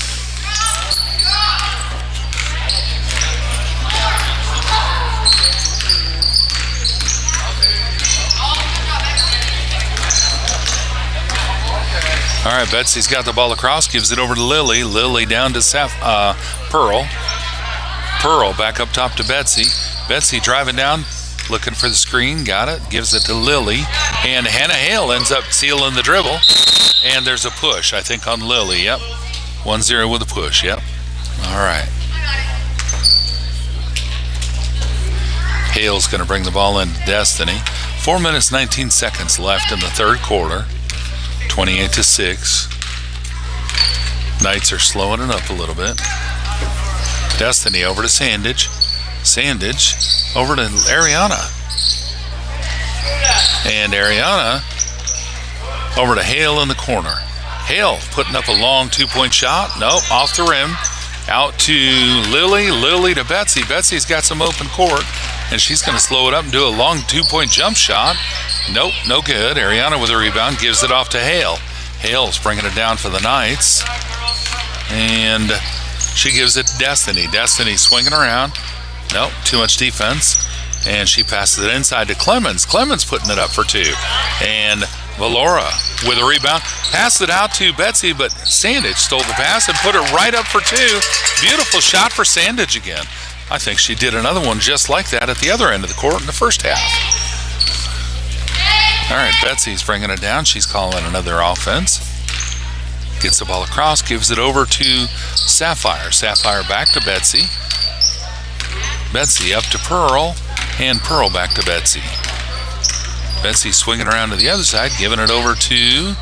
All right, Betsy's got the ball across, gives it over to Lily. Lily down to Pearl. Pearl back up top to Betsy. Betsy driving down, looking for the screen, got it, gives it to Lily. And Hannah Hale ends up sealing the dribble. And there's a push, I think, on Lily, yep. 1-0 with a push, yep. All right. Hale's going to bring the ball in to Destiny. 4 minutes, 19 seconds left in the third quarter. 28-6. Knights are slowing it up a little bit. Destiny over to Sandage. Sandage over to Ariana. And Ariana over to Hale in the corner. Hale putting up a long 2-point shot. Nope, off the rim. Out to Lily. Lily to Betsy. Betsy's got some open court, and she's going to slow it up and do a long 2-point jump shot. Nope, no good. Ariana with a rebound gives it off to Hale. Hale's bringing it down for the Knights. And she gives it to Destiny. Destiny swinging around. Nope, too much defense. And she passes it inside to Clemens. Clemens putting it up for 2. And Valora with a rebound. Passed it out to Betsy, but Sandage stole the pass and put it right up for 2. Beautiful shot for Sandage again. I think she did another one just like that at the other end of the court in the first half. All right, Betsy's bringing it down. She's calling another offense. Gets the ball across, gives it over to Sapphire. Sapphire back to Betsy. Betsy up to Pearl, and Pearl back to Betsy. Betsy swinging around to the other side, giving it over to,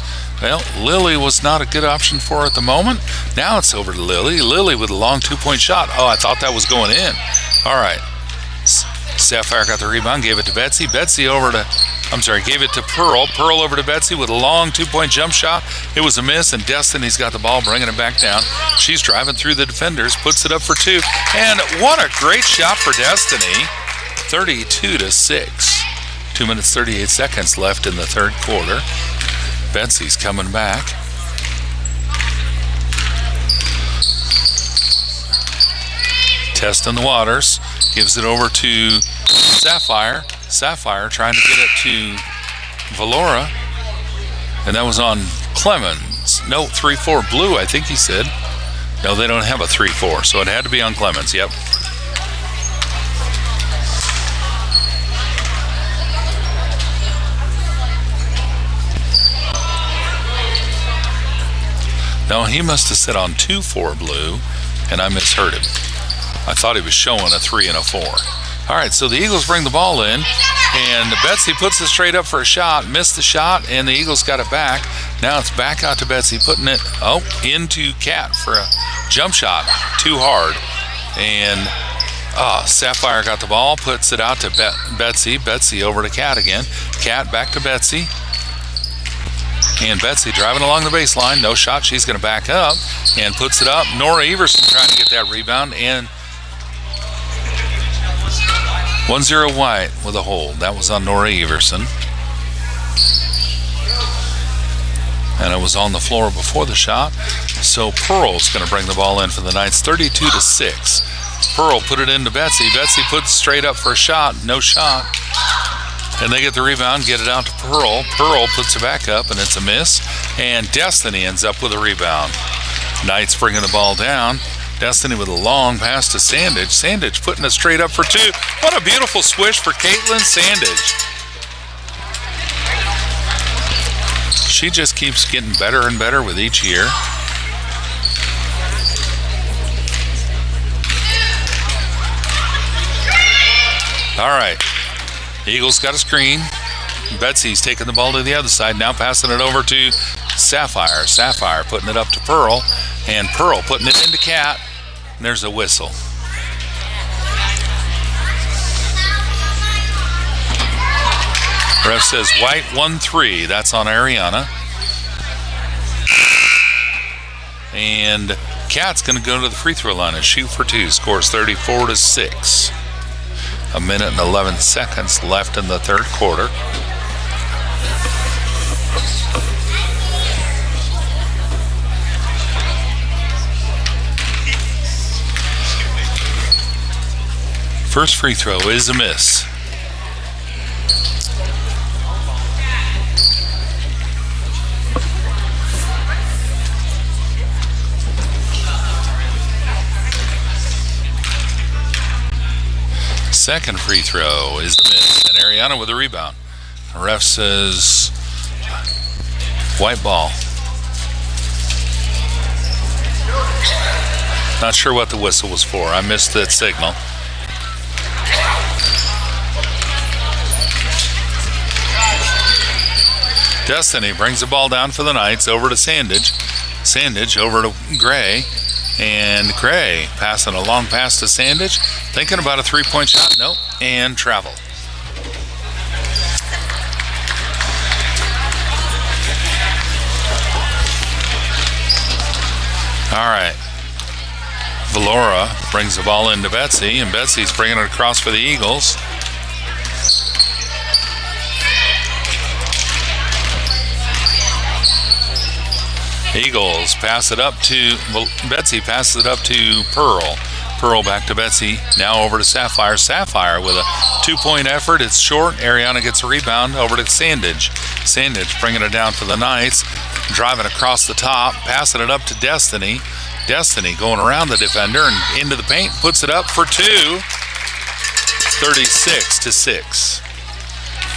well, Lily was not a good option for her at the moment. Now it's over to Lily. Lily with a long 2-point shot. Oh, I thought that was going in. All right. Sapphire got the rebound, gave it to Betsy. Betsy over to, gave it to Pearl. Pearl over to Betsy with a long 2-point jump shot. It was a miss, and Destiny's got the ball, bringing it back down. She's driving through the defenders, puts it up for 2. And what a great shot for Destiny. 32-6. 2 minutes, 38 seconds left in the third quarter. Betsy's coming back. Testing the waters. Gives it over to Sapphire. Sapphire trying to get it to Valora. And that was on Clemens. No, 3-4 blue, I think he said. No, they don't have a 3-4, so it had to be on Clemens, yep. No, he must have said on 2-4 blue, and I misheard him. I thought he was showing a 3 and a 4. All right, so the Eagles bring the ball in, and Betsy puts it straight up for a shot, missed the shot, and the Eagles got it back. Now it's back out to Betsy, putting it, into Cat for a jump shot, too hard. And Sapphire got the ball, puts it out to Betsy. Betsy over to Cat again. Cat back to Betsy. And Betsy driving along the baseline, no shot, she's going to back up and puts it up. Nora Everson trying to get that rebound, and 1-0 White with a hold. That was on Nora Everson. And it was on the floor before the shot. So Pearl's going to bring the ball in for the Knights, 32-6. Pearl put it into Betsy. Betsy puts straight up for a shot, no shot. And they get the rebound, get it out to Pearl. Pearl puts it back up, and it's a miss. And Destiny ends up with a rebound. Knights bringing the ball down. Destiny with a long pass to Sandage. Sandage putting it straight up for two. What a beautiful swish for Caitlin Sandage. She just keeps getting better and better with each year. All right. Eagles got a screen. Betsy's taking the ball to the other side, now passing it over to Sapphire. Sapphire putting it up to Pearl, and Pearl putting it into Cat. And there's a whistle. Ref says White 1-3. That's on Ariana. And Cat's going to go to the free throw line and shoot for two. Scores 34-6. A minute and 11 seconds left in the third quarter. First free throw is a miss. Second free throw is a miss, and Ariana with a rebound. The ref says white ball. Not sure what the whistle was for. I missed that signal. Destiny brings the ball down for the Knights over to Sandage. Sandage over to Gray. And Gray passing a long pass to Sandage. Thinking about a three-point shot. Nope. And travel. All right. Valora brings the ball into Betsy, and Betsy's bringing it across for the Eagles. Eagles pass it up to, Betsy passes it up to Pearl. Pearl back to Betsy, now over to Sapphire. Sapphire with a two-point effort. It's short. Ariana gets a rebound over to Sandage. Sandage bringing it down for the Knights. Driving across the top, passing it up to Destiny. Destiny going around the defender and into the paint, puts it up for two. 36-6.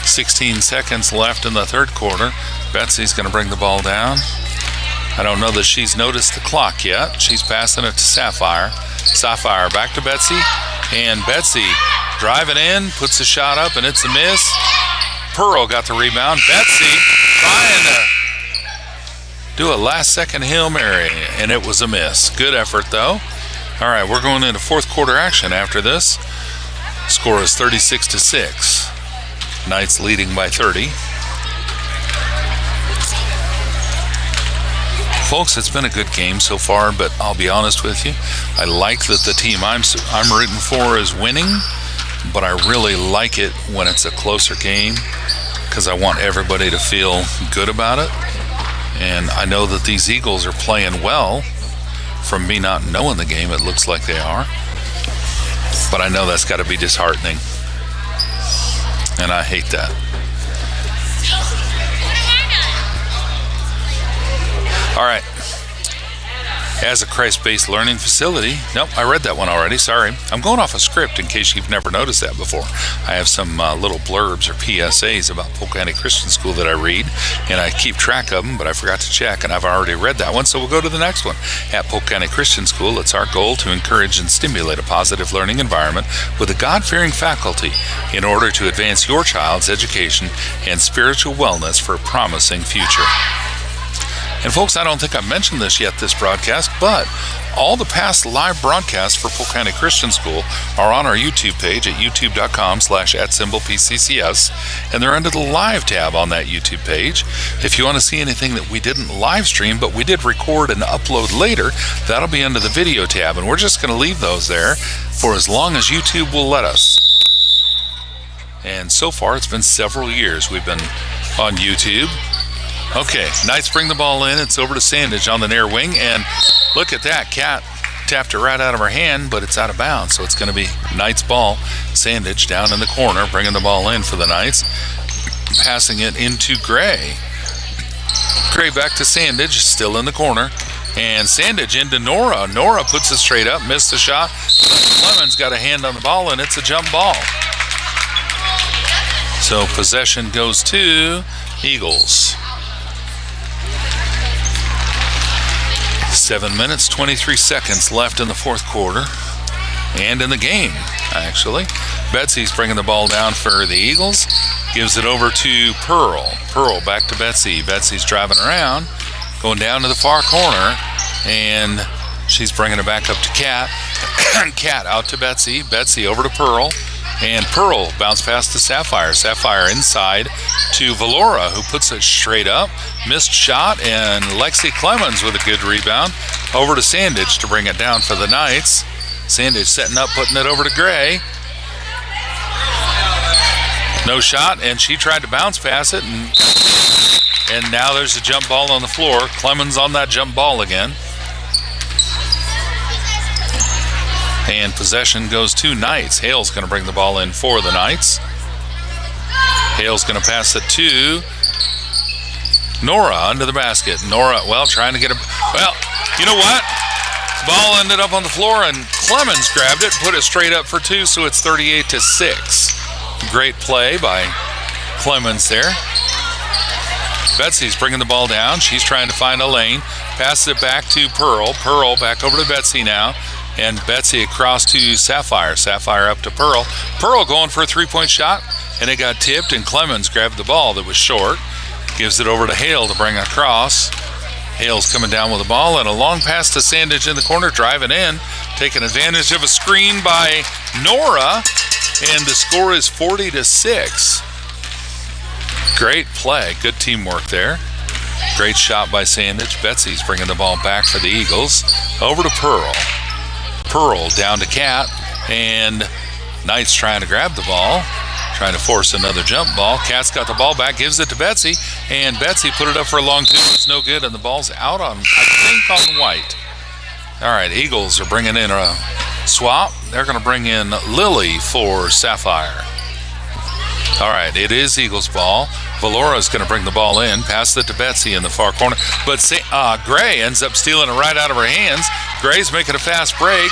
16 seconds left in the third quarter. Betsy's going to bring the ball down. I don't know that she's noticed the clock yet. She's passing it to Sapphire. Sapphire back to Betsy. And Betsy driving in, puts a shot up, and it's a miss. Pearl got the rebound. Betsy trying to do a last-second Hail Mary, and it was a miss. Good effort, though. All right, we're going into fourth quarter action after this. Score is 36-6. Knights leading by 30. Folks, it's been a good game so far, but I'll be honest with you. I like that the team I'm rooting for is winning, but I really like it when it's a closer game because I want everybody to feel good about it. And I know that these Eagles are playing well. From me not knowing the game, it looks like they are. But I know that's got to be disheartening. And I hate that. All right. as a Christ-based learning facility. Nope, I read that one already. Sorry. I'm going off a script in case you've never noticed that before. I have some little blurbs or PSAs about Polk County Christian School that I read, and I keep track of them, but I forgot to check, and I've already read that one, so we'll go to the next one. At Polk County Christian School, it's our goal to encourage and stimulate a positive learning environment with a God-fearing faculty in order to advance your child's education and spiritual wellness for a promising future. And folks, I don't think I've mentioned this yet this broadcast, but all the past live broadcasts for Polk County Christian School are on our YouTube page at youtube.com/@PCCS, and they're under the live tab on that YouTube page. If you want to see anything that we didn't live stream, but we did record and upload later, that'll be under the video tab, and we're just going to leave those there for as long as YouTube will let us. And so far, it's been several years we've been on YouTube. Okay, Knights bring the ball in. It's over to Sandage on the near wing, and look at that. Cat tapped it right out of her hand, but it's out of bounds, so it's going to be Knights ball. Sandage down in the corner, bringing the ball in for the Knights, passing it into Gray. Gray back to Sandage, still in the corner, and Sandage into Nora. Nora puts it straight up, missed the shot. Clemens got a hand on the ball, and it's a jump ball. So possession goes to Eagles. 7 minutes, 23 seconds left in the fourth quarter, and in the game, actually. Betsy's bringing the ball down for the Eagles, gives it over to Pearl. Pearl back to Betsy. Betsy's driving around, going down to the far corner, and she's bringing it back up to Cat. Cat out to Betsy. Betsy over to Pearl, and Pearl bounced past to Sapphire. Sapphire inside to Valora, who puts it straight up. Missed shot, and Lexi Clemens with a good rebound. Over to Sandage to bring it down for the Knights. Sandage setting up, putting it over to Gray. No shot, and she tried to bounce pass it, and now there's a jump ball on the floor. Clemens on that jump ball again. And possession goes to Knights. Hale's going to bring the ball in for the Knights. Hale's going to pass it to Nora under the basket. Nora, trying to get you know what? Ball ended up on the floor, and Clemens grabbed it, put it straight up for two, so it's 38-6. Great play by Clemens there. Betsy's bringing the ball down. She's trying to find a lane. Passes it back to Pearl. Pearl back over to Betsy now. And Betsy across to Sapphire. Sapphire up to Pearl. Pearl going for a three-point shot, and it got tipped, and Clemens grabbed the ball that was short. Gives it over to Hale to bring across. Hale's coming down with the ball, and a long pass to Sandage in the corner, driving in, taking advantage of a screen by Nora, and the score is 40-6. Great play. Good teamwork there. Great shot by Sandage. Betsy's bringing the ball back for the Eagles. Over to Pearl. Pearl down to Cat, and Knights trying to grab the ball, trying to force another jump ball. Cat's got the ball back, gives it to Betsy, and Betsy put it up for a long two. It's no good, and the ball's out on, I think, on White. All right, Eagles are bringing in a swap. They're going to bring in Lily for Sapphire. All right, it is Eagles ball. Valora's going to bring the ball in, pass it to Betsy in the far corner, but Gray ends up stealing it right out of her hands. Gray's making a fast break,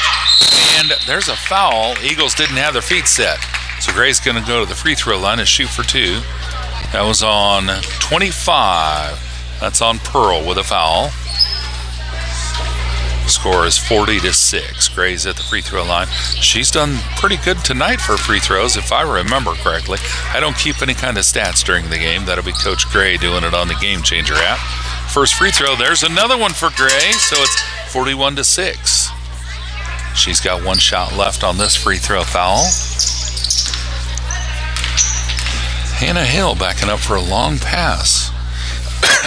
and there's a foul. Eagles didn't have their feet set, so Gray's going to go to the free throw line and shoot for two. That was on 25. That's on Pearl with a foul. Score is 40-6. Gray's at the free throw line. She's done pretty good tonight for free throws, if I remember correctly. I don't keep any kind of stats during the game. That'll be Coach Gray doing it on the Game Changer app. First free throw, there's another one for Gray, so it's 41-6. She's got one shot left on this free throw foul. Hannah Hill backing up for a long pass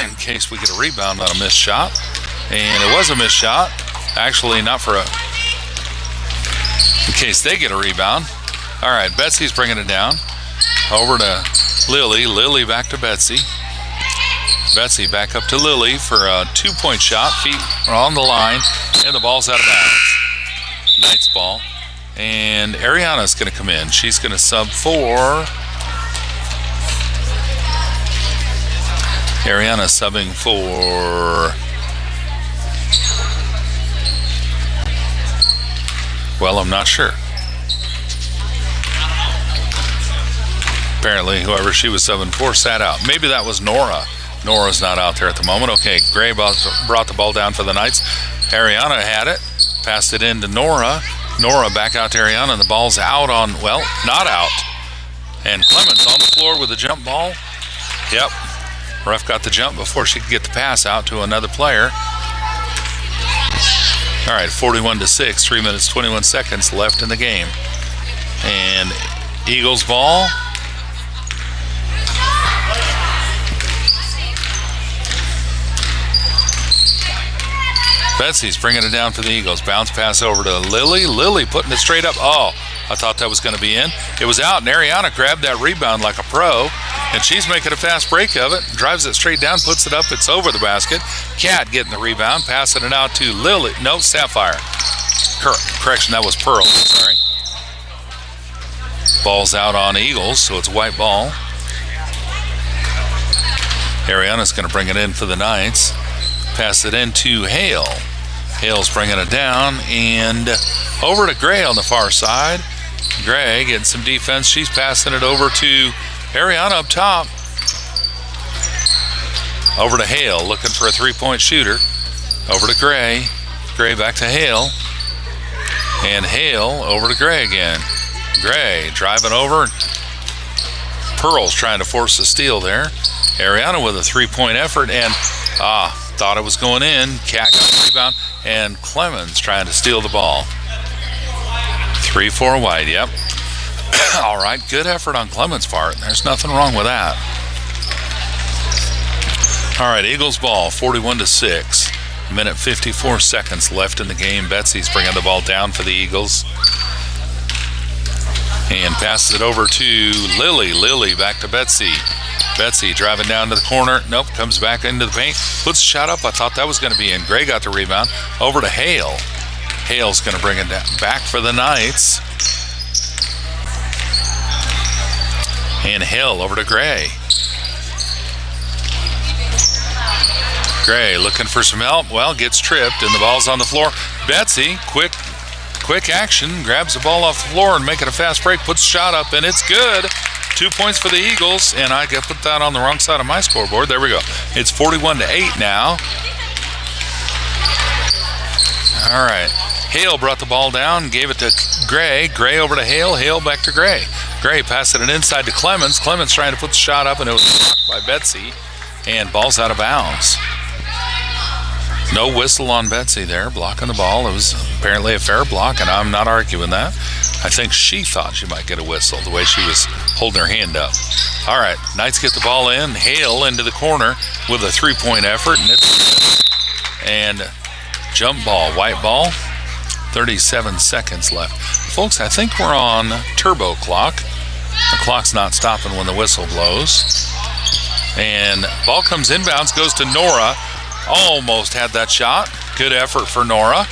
in case we get a rebound on a missed shot. And it was a missed shot. Actually, not for in case they get a rebound. All right, Betsy's bringing it down. Over to Lily. Lily back to Betsy. Betsy back up to Lily for a two-point shot. Feet are on the line, and the ball's out of bounds. Knights ball. And Ariana's going to come in. She's going to sub for... Ariana subbing for... Well, I'm not sure. Apparently, whoever she was subbing for sat out. Maybe that was Nora. Nora's not out there at the moment. Okay, Gray brought the ball down for the Knights. Ariana had it. Passed it in to Nora. Nora back out to Ariana, and the ball's out on, well, not out. And Clemens on the floor with a jump ball. Yep. Ref got the jump before she could get the pass out to another player. All right, 41-6, 3 minutes, 21 seconds left in the game. And Eagles ball. Betsy's bringing it down for the Eagles. Bounce pass over to Lily. Lily putting it straight up. Oh, I thought that was going to be in. It was out, and Ariana grabbed that rebound like a pro, and she's making a fast break of it. Drives it straight down, puts it up. It's over the basket. Kat getting the rebound, passing it out to Lily. No, Sapphire. Correction, that was Pearl. Sorry. Ball's out on Eagles, so it's a white ball. Ariana's going to bring it in for the Knights. Pass it into Hale. Hale's bringing it down and over to Gray on the far side. Gray getting some defense. She's passing it over to Ariana up top. Over to Hale, looking for a three-point shooter. Over to Gray. Gray back to Hale. And Hale over to Gray again. Gray driving over. Pearl's trying to force a steal there. Ariana with a three-point effort, and thought it was going in. Cat got the rebound, and Clemens trying to steal the ball. 3-4 wide, yep. All right, good effort on Clemens' part. There's nothing wrong with that. All right, Eagles ball, 41-6. Minute 54 seconds left in the game. Betsy's bringing the ball down for the Eagles. And passes it over to Lily. Lily back to Betsy. Betsy driving down to the corner. Nope, comes back into the paint. Puts a shot up. I thought that was going to be in. Gray got the rebound. Over to Hale. Hale's going to bring it back for the Knights. And Hale over to Gray. Gray looking for some help. Well, gets tripped, and the ball's on the floor. Betsy, quick action. Grabs the ball off the floor and making a fast break. Puts a shot up, and it's good. 2 points for the Eagles, and I put that on the wrong side of my scoreboard. There we go. It's 41-8 now. All right. Hale brought the ball down, gave it to Gray. Gray over to Hale. Hale back to Gray. Gray passing it inside to Clemens. Clemens trying to put the shot up, and it was blocked by Betsy, and ball's out of bounds. No whistle on Betsy there, blocking the ball. It was apparently a fair block, and I'm not arguing that. I think she thought she might get a whistle the way she was holding her hand up. All right, Knights get the ball in. Hale into the corner with a three-point effort, and jump ball, white ball. 37 seconds left. Folks, I think we're on turbo clock. The clock's not stopping when the whistle blows. And ball comes inbounds, goes to Nora. Almost had that shot. Good effort for Nora.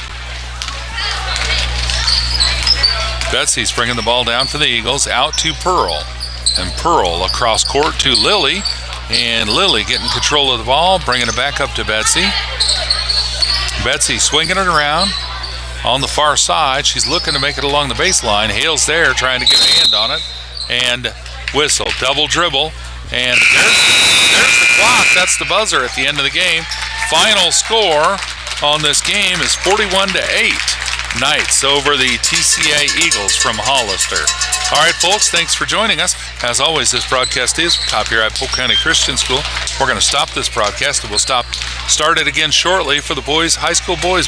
Betsy's bringing the ball down for the Eagles, out to Pearl. And Pearl across court to Lily. And Lily getting control of the ball, bringing it back up to Betsy. Betsy swinging it around on the far side. She's looking to make it along the baseline. Hale's there trying to get a hand on it. And whistle, double dribble. And there's the clock. That's the buzzer at the end of the game. Final score on this game is 41-8. Knights over the TCA Eagles from Hollister. All right, folks, thanks for joining us. As always, this broadcast is copyright Polk County Christian School. We're going to stop this broadcast, and we'll start it again shortly for the high school boys